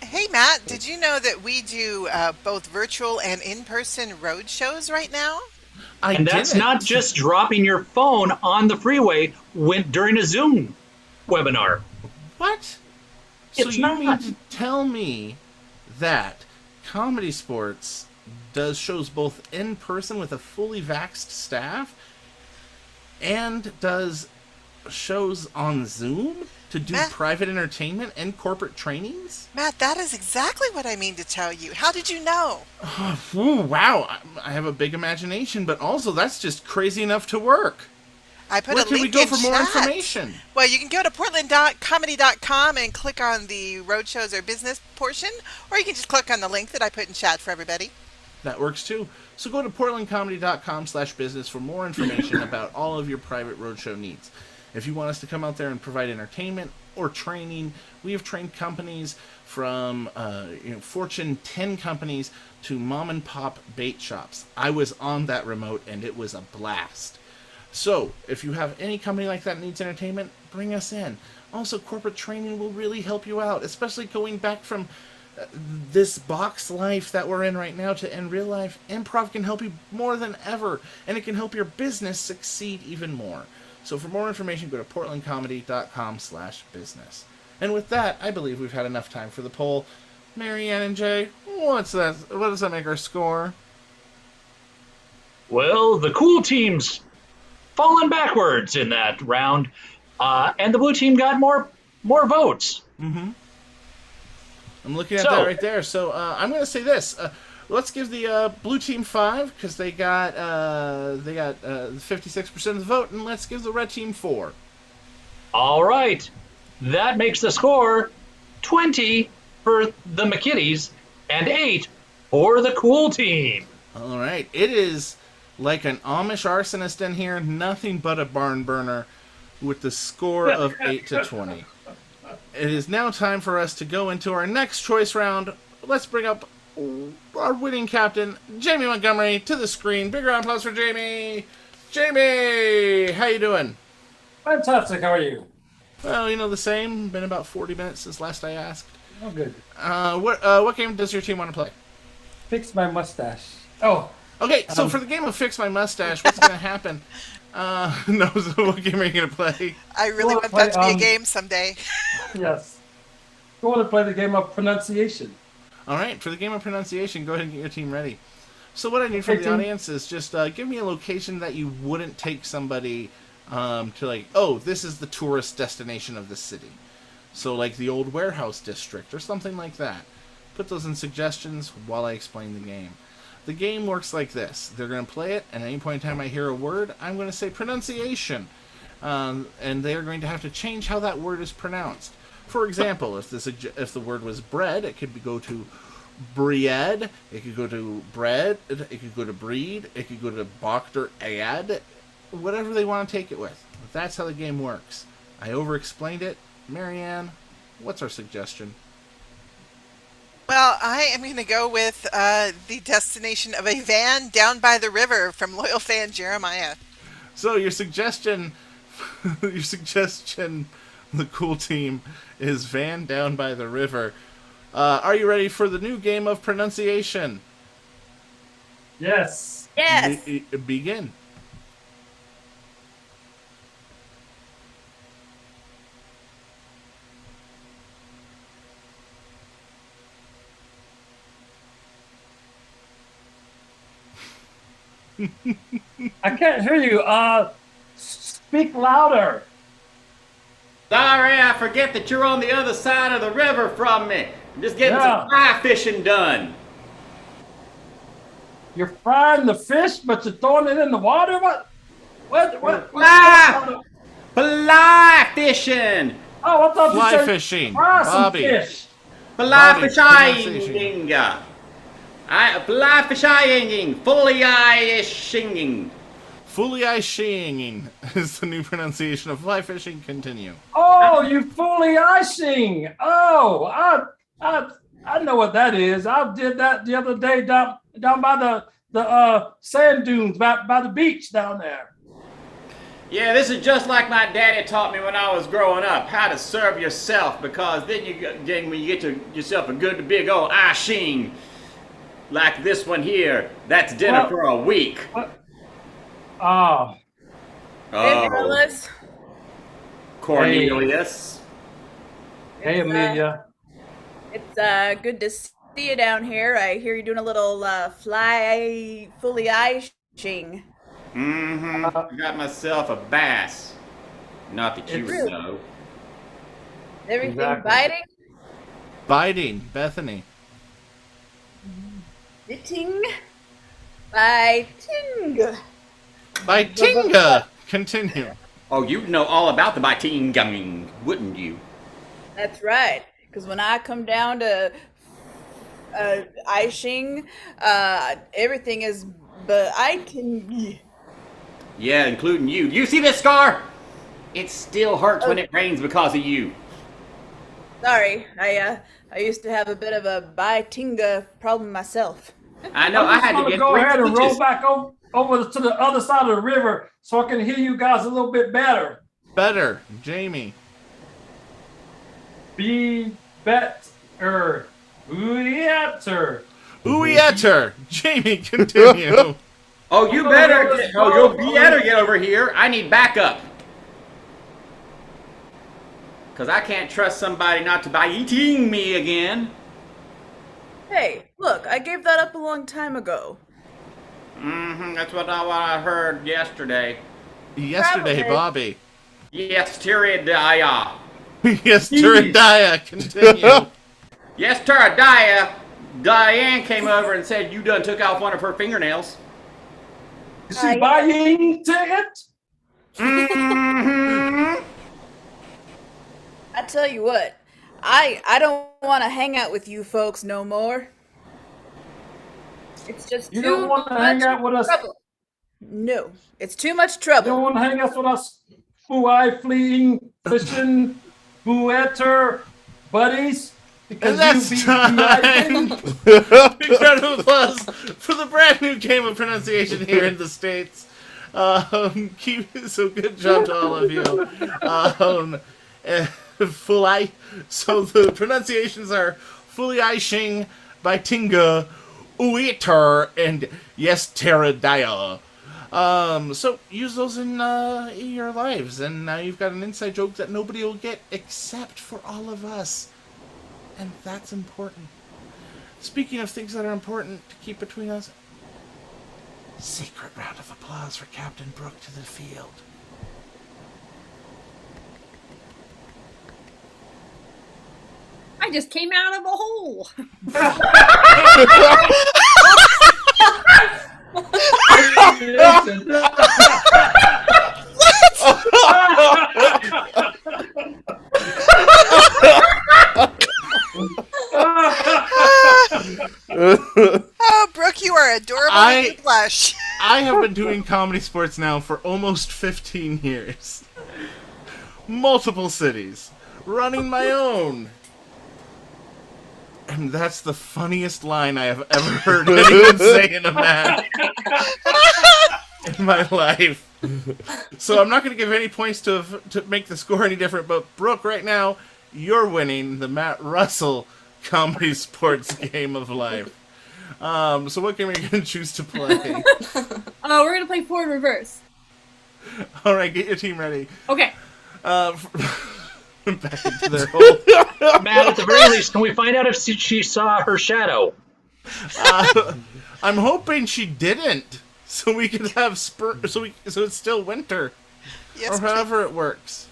Hey, Matt, did you know that we do both virtual and in-person road shows right now? And that's not just dropping your phone on the freeway during a Zoom webinar. What? It's so you not. mean to tell me that ComedySportz does shows both in person with a fully vaxxed staff and does shows on Zoom to do private entertainment and corporate trainings? Matt, that is exactly what I mean to tell you. How did you know? Ooh, wow, I have a big imagination, but also that's just crazy enough to work. I put Where a can we link go in for more chat. information? Well, you can go to portlandcomedy.com and click on the roadshows or business portion, or you can just click on the link that I put in chat for everybody. That works too. So go to portlandcomedy.com/business for more information about all of your private roadshow needs. If you want us to come out there and provide entertainment or training, we have trained companies from Fortune 10 companies to mom and pop bait shops. I was on that remote and it was a blast. So if you have any company like that needs entertainment, bring us in. Also, corporate training will really help you out, especially going back from this box life that we're in right now to in real life. Improv can help you more than ever, and it can help your business succeed even more. So for more information, go to portlandcomedy.com/business. And with that, I believe we've had enough time for the poll. Marianne and Jay, what's that? What does that make our score? Well, the cool team's fallen backwards in that round, and the blue team got more votes. Mm-hmm. I'm looking at that right there. So I'm going to say this. Let's give the blue team 5 because they got 56% of the vote, and let's give the red team 4. All right. That makes the score 20 for the McKitties and 8 for the cool team. All right. It is like an Amish arsonist in here, nothing but a barn burner with the score of 8-20. It is now time for us to go into our next choice round. Let's bring up our winning captain, Jamie Montgomery, to the screen. Big round of applause for Jamie. Jamie, how you doing? Fantastic. How are you? Well, the same. Been about 40 minutes since last I asked. Oh, good. What game does your team want to play? Fix my mustache. Oh. Okay, so for the game of Fix My Mustache, what's going to happen? No, so what game are you going to play? I really want that to be a game someday. Yes. Go on and play the game of pronunciation. All right, for the game of pronunciation, go ahead and get your team ready. So what I need from the audience is just give me a location that you wouldn't take somebody to, like, oh, this is the tourist destination of the city. So like the old warehouse district or something like that. Put those in suggestions while I explain the game. The game works like this. They're going to play it, and at any point in time I hear a word, I'm going to say pronunciation. And they are going to have to change how that word is pronounced. For example, if the word was bread, it could go to bread, it could go to bread, it could go to breed, it could go to bocked or ad, whatever they want to take it with. That's how the game works. I over-explained it. Marianne, what's our suggestion? Well, I am going to go with the destination of a van down by the river from loyal fan Jeremiah. So your suggestion, the cool team, is van down by the river. Are you ready for the new game of pronunciation? Yes. Yes. Begin. I can't hear you. Speak louder. Sorry, I forget that you're on the other side of the river from me. I'm just getting some fly fishing done. You're frying the fish, but you're throwing it in the water? What? Fly fishing. Oh, I thought fly you said fishing. fry some Bobby. fish. Fly Bobby, fishing. Fly fishing. Fully singing. Fully icing is the new pronunciation of fly fishing. Continue. Oh, you fully icing. Oh, I know what that is. I did that the other day down by the sand dunes by the beach down there. Yeah, this is just like my daddy taught me when I was growing up, how to serve yourself, because then when you get yourself a good big old icing like this one here, that's dinner for a week. Oh. Hey, fellas. Cornelius. Hey, Amelia. It's good to see you down here. I hear you're doing a little fully icing. Mm-hmm. I got myself a bass. Not that you would know. Everything Exactly. biting? Bethany. Biting? Biting. Bitinga. Continue. Oh, you'd know all about the biting gumming, wouldn't you? That's right. Because when I come down to Aishing. Everything is, but I can. Yeah, including you. Do you see this scar? It still hurts when it rains because of you. Sorry, I used to have a bit of a Baitinga problem myself. I know. I had to get go 3 ahead and roll stitches. back over to the other side of the river so I can hear you guys a little bit better. Better, Jamie. Be better. Better. Ooh-yetter. Jamie, continue. Oh, you better get. Oh, you'll better get over here. I need backup. Because I can't trust somebody not to be eating me again. Hey, look, I gave that up a long time ago. That's what I heard yesterday. Yesterday, Probably. Bobby. Yes, Tyridia. Yes, Turadaya, continue. Yes, Tyridia. Diane came over and said you done took off one of her fingernails. Is she buying it? I tell you what, I don't want to hang out with you folks no more. It's just You too don't want to much hang out with us? trouble. No, it's too much You trouble. don't want to hang out with us? Fuai fleeing, fishing, buetter buddies? And that's time. Incredible applause for the brand new game of pronunciation here in the States. So good job to all of you. Fulai. So the pronunciations are Fulai Shing, Baitinga, Uiter, and Yes Teradaya. So use those in your lives, and now you've got an inside joke that nobody will get except for all of us. And that's important. Speaking of things that are important to keep between us, secret round of applause for Captain Brooke to the field. I just came out of a hole. Oh, Brooke, you are adorable and you blush. I have been doing comedy sports now for almost 15 years. Multiple cities. Running my own. And that's the funniest line I have ever heard anyone say in a match in my life. So I'm not going to give any points to make the score any different, but Brooke, right now, you're winning the Matt Russell Comedy Sports Game of Life. So what game are you going to choose to play? Oh, we're going to play forward reverse. All right, get your team ready. Okay. Back into their hole. Matt, at the very least, can we find out if she saw her shadow? I'm hoping she didn't, so we can have so it's still winter, Yes, or however it works.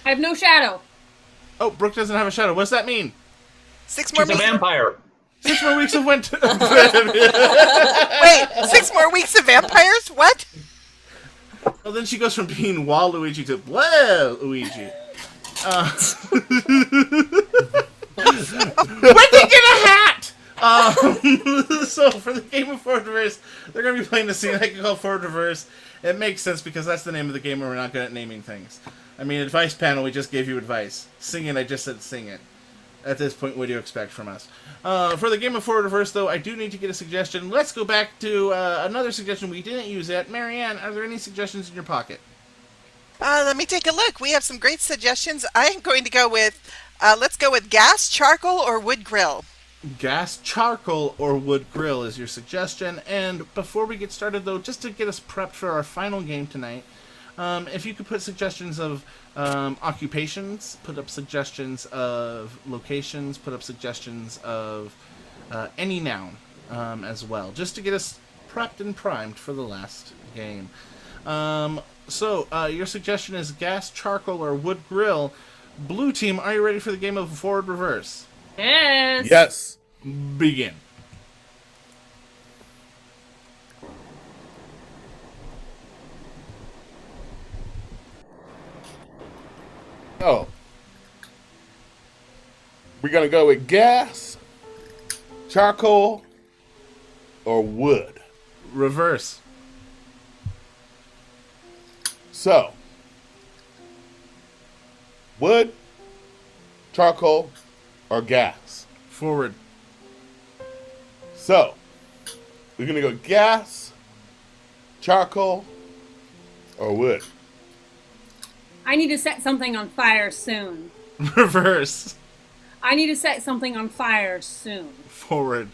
I have no shadow. Oh, Brooke doesn't have a shadow. What's that mean? 6 more She's a weeks. vampire. 6 more weeks of winter. Wait, 6 more weeks of vampires? What? Well, then she goes from being Waluigi to Luigi. When did get a hat? So for the game of Forward Reverse, they're going to be playing the scene I can call Forward Reverse. It makes sense because that's the name of the game and we're not good at naming things. I mean, advice panel, we just gave you advice. Sing it, I just said sing it. At this point, what do you expect from us? For the game of Forward Reverse, though, I do need to get a suggestion. Let's go back to another suggestion we didn't use yet. Marianne, are there any suggestions in your pocket? Let me take a look. We have some great suggestions. I'm going to go with, let's go with gas, charcoal, or wood grill. Gas, charcoal, or wood grill is your suggestion. And before we get started, though, just to get us prepped for our final game tonight, if you could put suggestions of occupations, put up suggestions of locations, put up suggestions of any noun as well, just to get us prepped and primed for the last game. So your suggestion is gas, charcoal, or wood grill. Blue team, are you ready for the game of Forward Reverse? Yes. Yes. Begin. Oh. We're going to go with gas, charcoal, or wood? Reverse. So, wood, charcoal, or gas? Forward. So, we're going to go gas, charcoal, or wood. I need to set something on fire soon. Reverse. I need to set something on fire soon. Forward.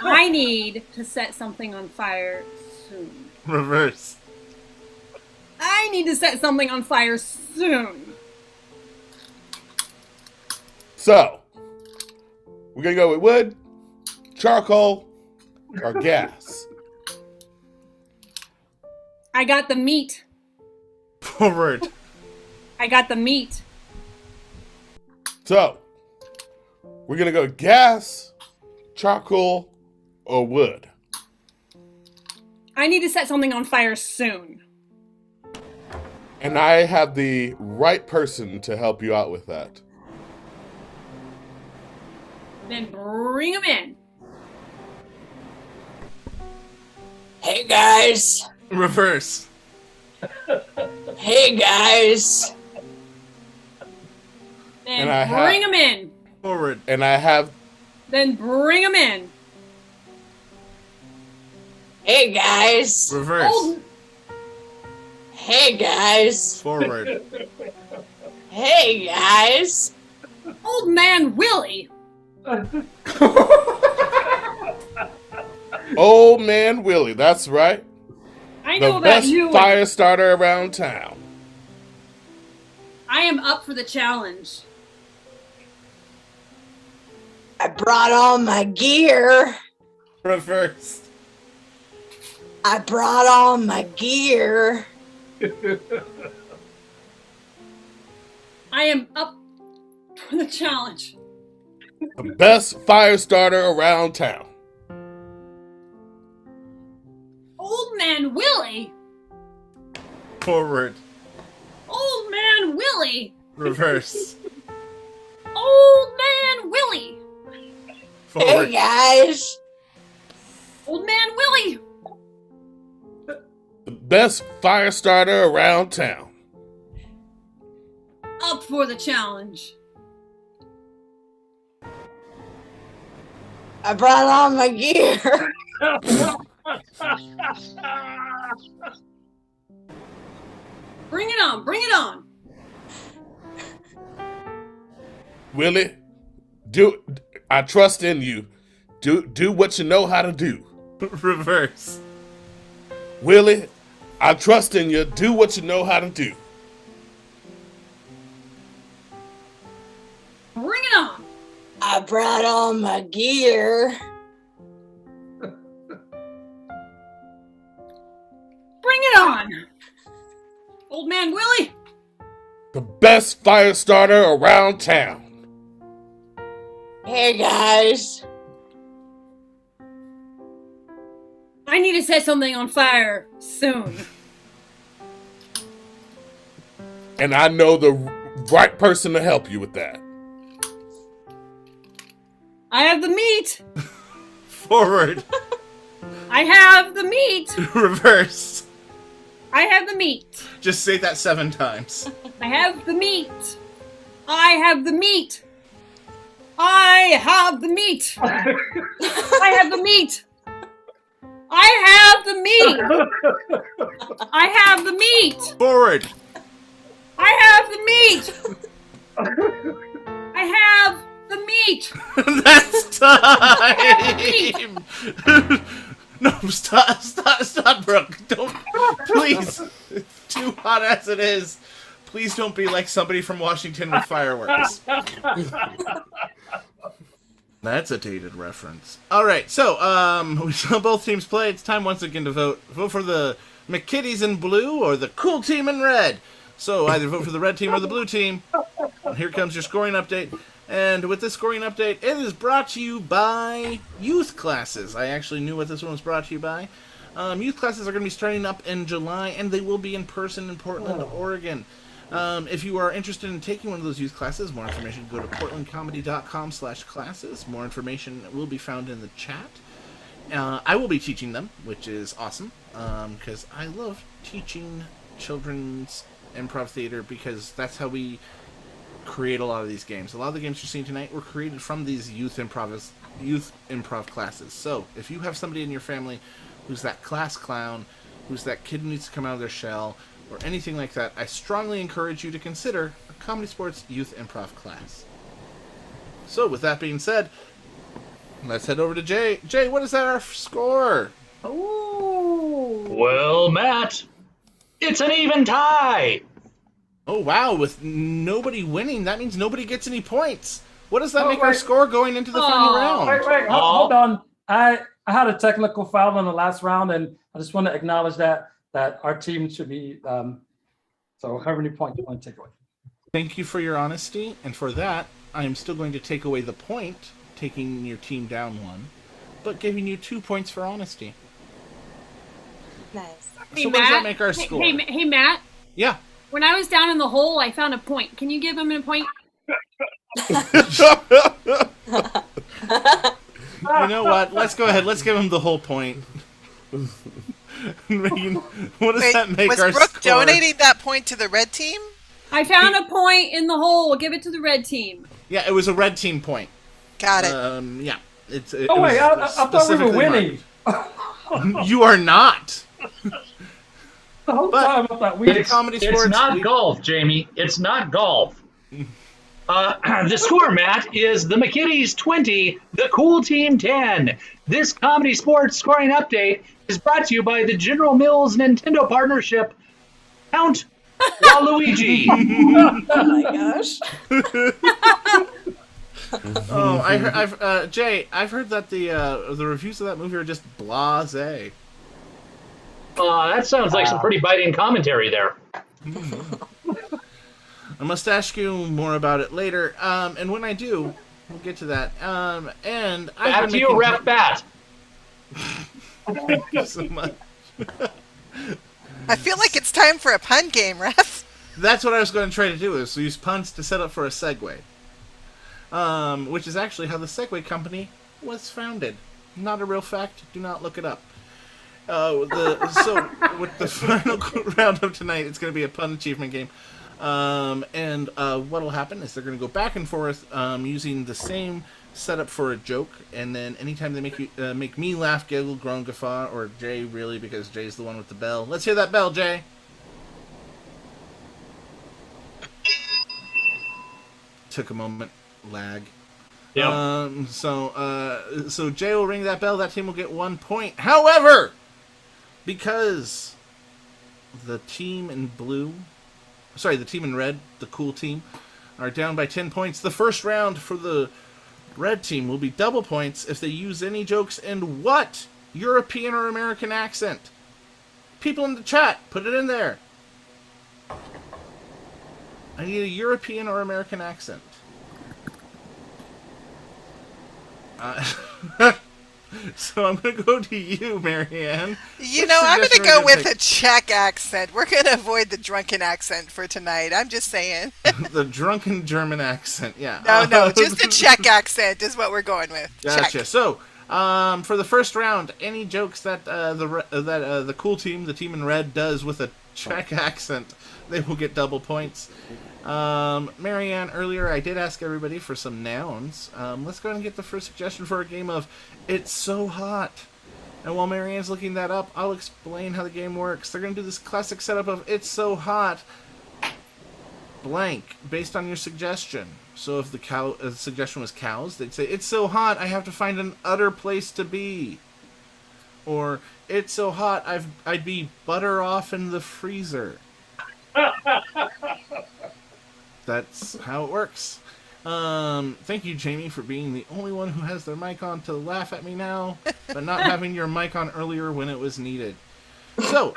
I need to set something on fire soon. Reverse. I need to set something on fire soon. So, we're going to go with wood, charcoal, or gas. I got the meat. Forward. I got the meat. So, we're going to go gas, charcoal, or wood. I need to set something on fire soon. And I have the right person to help you out with that. Then bring them in. Hey guys. Reverse. Hey guys. Then And I bring have- them in. Forward. And I have Then bring them in. Hey guys. Reverse. Old, Hey guys. Forward. Hey guys. old man Willie. Old Man Willie. That's right. I know The about best you. fire starter around town. I am up for the challenge. I brought all my gear. Reverse. I brought all my gear. I am up for the challenge. The best fire starter around town. Old man Willie. Forward. Old man Willie. Reverse. Old man Willie. Hey Forward. guys. Old man Willie. The best fire starter around town. Up for the challenge. I brought all my gear. Bring it on. Bring it on. Willie, I trust in you. Do what you know how to do. Reverse. Willie, I trust in you. Do what you know how to do. Bring it on. I brought all my gear. Bring it on. Old man Willie. The best fire starter around town. Hey guys. I need to set something on fire soon. And I know the right person to help you with that. I have the meat. Forward. I have the meat. Reverse. I have the meat. Just say that 7 times. I have the meat. I have the meat. I have the meat. I have the meat. I have the meat. I have the meat. Forward. I have the meat. I have the meat. That's time. No, stop, Brooke. Don't, please. Too hot as it is. Please don't be like somebody from Washington with fireworks. That's a dated reference. All right, so we saw both teams play. It's time once again to vote. Vote for the McKitties in blue or the cool team in red. So either vote for the red team or the blue team. And here comes your scoring update. And with this scoring update, it is brought to you by youth classes. I actually knew what this one was brought to you by. Youth classes are going to be starting up in July, and they will be in person in Portland, Oregon. If you are interested in taking one of those youth classes, more information, go to portlandcomedy.com/classes. More information will be found in the chat. I will be teaching them, which is awesome, because I love teaching children's improv theater, because that's how we create a lot of these games. A lot of the games you're seeing tonight were created from these youth improv classes. So if you have somebody in your family who's that class clown, who's that kid who needs to come out of their shell, or anything like that, I strongly encourage you to consider a ComedySportz youth improv class. So with that being said, let's head over to Jay. Jay, what is our score? Ooh. Well, Matt, it's an even tie. Oh, wow. With nobody winning, that means nobody gets any points. What does that make our score going into the final round? Wait, hold on. I had a technical foul in the last round, and I just want to acknowledge that our team should be, so how many points do you want to take away? Thank you for your honesty, and for that, I am still going to take away the point, taking your team down 1, but giving you 2 points for honesty. Nice. Hey, So what Matt, does that make our score? Hey, Matt. Yeah. When I was down in the hole, I found a point. Can you give him a point? You know what? Let's go ahead. Let's give him the whole point. Megan, what does that make was our Brooke score? donating that point to the red team? I found a point in the hole. Give it to the red team. Yeah, it was a red team point. Got it. Yeah. I thought we were winning. You are not. The whole time I thought we It's not golf, Jamie. It's not golf. The score, Matt, is the McKitties 20, the Cool Team 10. This ComedySportz scoring update is brought to you by the General Mills Nintendo partnership, Count Waluigi. Oh my gosh. Oh, I've Jay, I've heard that the reviews of that movie are just blasé. That sounds like some pretty biting commentary there. I must ask you more about it later, and when I do, we'll get to that. And Back to you, Ref Bat. Thank you so much. I feel like it's time for a pun game, Ref. That's what I was going to try to do, is use puns to set up for a segue. Which is actually how the Segway Company was founded. Not a real fact. Do not look it up. So with the final round of tonight, it's going to be a pun achievement game. And what'll happen is they're going to go back and forth using the same setup for a joke, and then anytime they make me laugh, giggle, groan, guffaw, or Jay really, because Jay's the one with the bell. Let's hear that bell, Jay. Took a moment. Lag. Yeah. So Jay will ring that bell. That team will get 1 point. However, because the team in red, the cool team, are down by 10 points, the first round for the red team will be double points if they use any jokes in what European or American accent? People in the chat, put it in there. I need a European or American accent. So I'm going to go to you, Marianne. I'm going to go with a Czech accent. We're going to avoid the drunken accent for tonight. I'm just saying. The drunken German accent, yeah. No, just a Czech accent is what we're going with. Gotcha. Czech. So, for the first round, any jokes that the cool team, the team in red, does with a Czech accent, they will get double points. Marianne, earlier I did ask everybody for some nouns. Let's go ahead and get the first suggestion for a game of It's So Hot. And while Marianne's looking that up, I'll explain how the game works. They're going to do this classic setup of It's So Hot, blank, based on your suggestion. So if the suggestion was cows, they'd say, it's so hot, I have to find an other place to be. Or, it's so hot, I'd be butter off in the freezer. That's how it works. Thank you, Jamie, for being the only one who has their mic on to laugh at me now, but not having your mic on earlier when it was needed. So,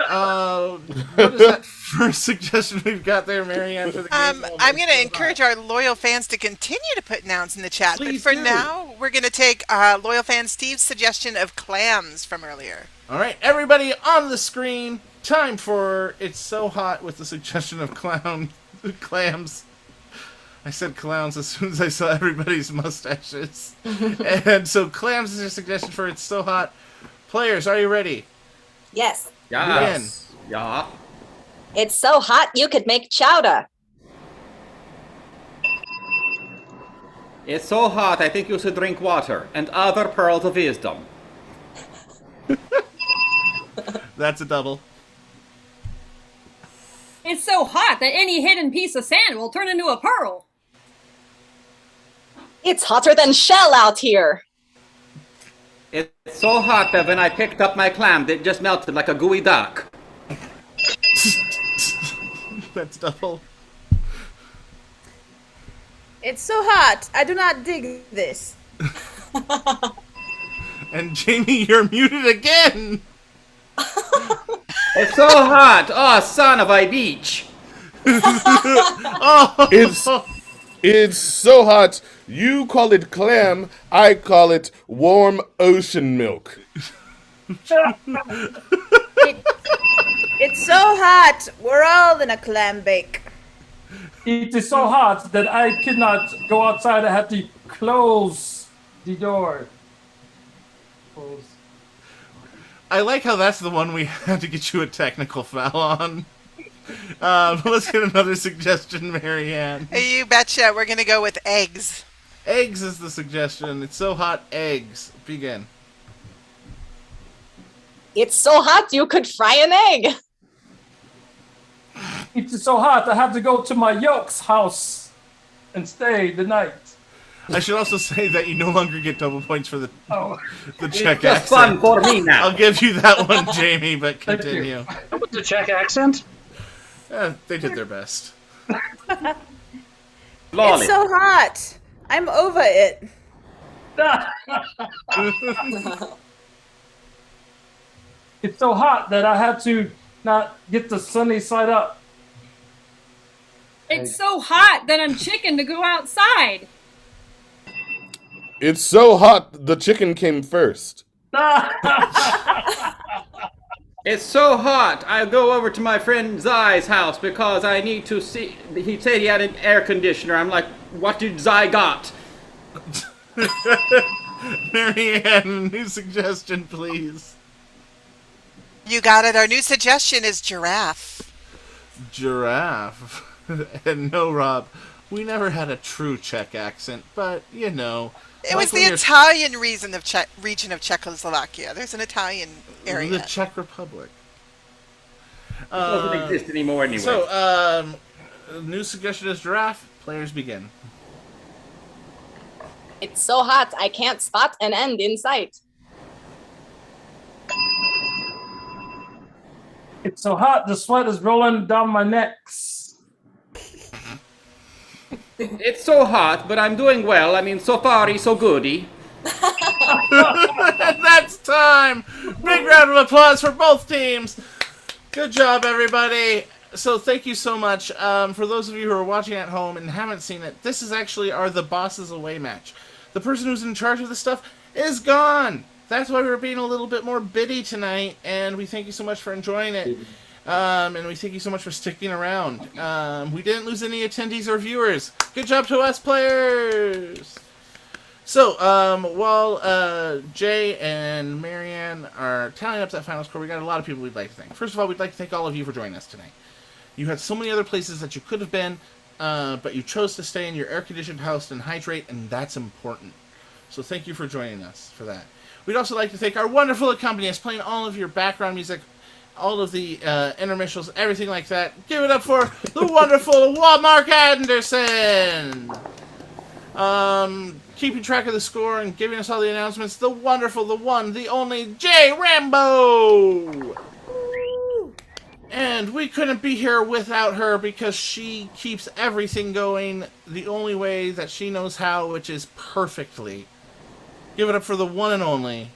what is that first suggestion we've got there, Marianne, for the game? I'm going to encourage our loyal fans to continue to put nouns in the chat. Please but for do. now, we're going to take loyal fan Steve's suggestion of clams from earlier. All right, everybody on the screen, time for It's So Hot with the suggestion of Clams. I said clowns as soon as I saw everybody's mustaches. And so Clams is your suggestion for It's So Hot. Players, are you ready? Yes. Yes. Yeah. It's so hot you could make chowder. It's so hot, I think you should drink water and other pearls of wisdom. That's a double. It's so hot that any hidden piece of sand will turn into a pearl. It's hotter than Shell out here. It's so hot that when I picked up my clam, it just melted like a gooey duck. That's double. It's so hot. I do not dig this. And Jamie, you're muted again. It's so hot. Oh, son of a beach. Oh, It's so hot. You call it clam. I call it warm ocean milk. It's so hot. We're all in a clam bake. It is so hot that I could not go outside. I had to close the door. Close. I like how that's the one we had to get you a technical foul on. Let's get another suggestion, Marianne. Hey, you betcha. We're going to go with eggs. Eggs is the suggestion. It's so hot, eggs. Begin. It's so hot you could fry an egg. It is so hot I have to go to my yolk's house and stay the night. I should also say that you no longer get double points for the Czech It's just accent. fun for me now. I'll give you that one, Jamie, but continue. With the Czech accent? They did their best. It's so hot. I'm over it. It's so hot that I had to not get the sunny side up. It's so hot that I'm chicken to go outside. It's so hot the chicken came first. It's so hot, I'll go over to my friend Zai's house because I need to see. He said he had an air conditioner. I'm like, what did Zai got? Marianne, new suggestion, please. You got it. Our new suggestion is giraffe. Giraffe. And no, Rob, we never had a true Czech accent, but, you know. It was the Italian region of Czechoslovakia. There's an Italian area. The Czech Republic. It doesn't exist anymore anyway. So, new suggestion is giraffe. Players begin. It's so hot I can't spot an end in sight. It's so hot the sweat is rolling down my necks. It's so hot, but I'm doing well. I mean, so far, so goody. That's time! Big round of applause for both teams. Good job, everybody. So thank you so much. For those of you who are watching at home and haven't seen it, this is actually the Bosses Away match. The person who's in charge of this stuff is gone. That's why we're being a little bit more bitty tonight, and we thank you so much for enjoying it. And we thank you so much for sticking around. We didn't lose any attendees or viewers. Good job to us, players! So, while Jay and Marianne are tallying up that final score, we got a lot of people we'd like to thank. First of all, we'd like to thank all of you for joining us tonight. You had so many other places that you could have been, but you chose to stay in your air-conditioned house and hydrate, and that's important. So thank you for joining us for that. We'd also like to thank our wonderful accompanist playing all of your background music, all of the intermissions, everything like that. Give it up for the wonderful Mark Anderson! Keeping track of the score and giving us all the announcements, the wonderful, the one, the only Jay Rambo! And we couldn't be here without her because she keeps everything going the only way that she knows how, which is perfectly. Give it up for the one and only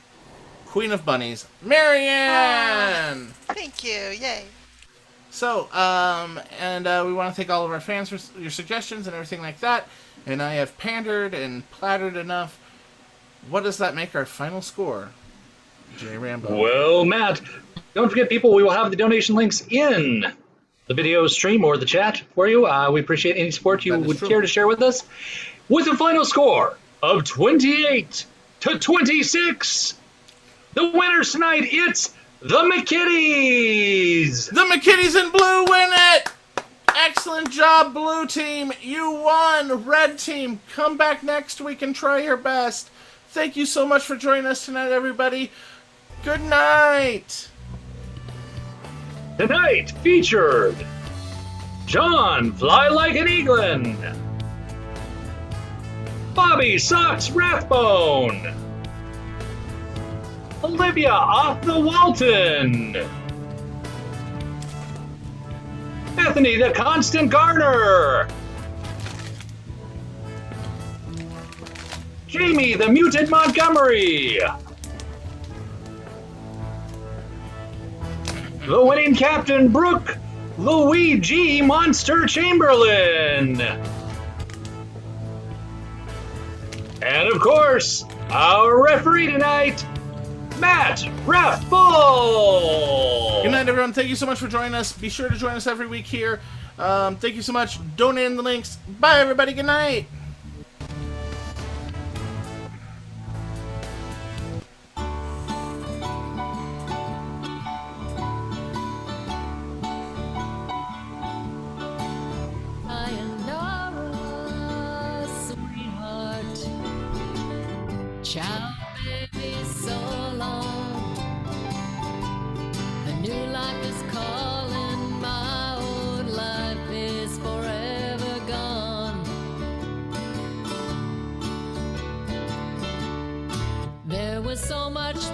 Queen of Bunnies, Marianne! Thank you. Yay. So, we want to thank all of our fans for your suggestions and everything like that. And I have pandered and plattered enough. What does that make our final score? Jay Rambo. Well, Matt, don't forget, people, we will have the donation links in the video stream or the chat for you. We appreciate any support you would care to share with us. With a final score of 28-26, the winners tonight, it's the McKitties! The McKitties in blue win it! Excellent job, blue team. You won. Red team, come back next week and try your best. Thank you so much for joining us tonight, everybody. Good night. Tonight featured John Fly Like an Eaglin, Bobby Sucks Rathbone, Olivia Off the Walton, Bethany the Constant Garner, Jamie the Muted Montgomery, the winning captain Brooke Luigi Monster Chamberlain, and of course, our referee tonight, Matt Rathball. Good night, everyone. Thank you so much for joining us. Be sure to join us every week here. Thank you so much. Donate in the links. Bye, everybody. Good night. Sayonara, sweetheart. Ciao, baby, so long. The new life is calling, my old life is forever gone. There was so much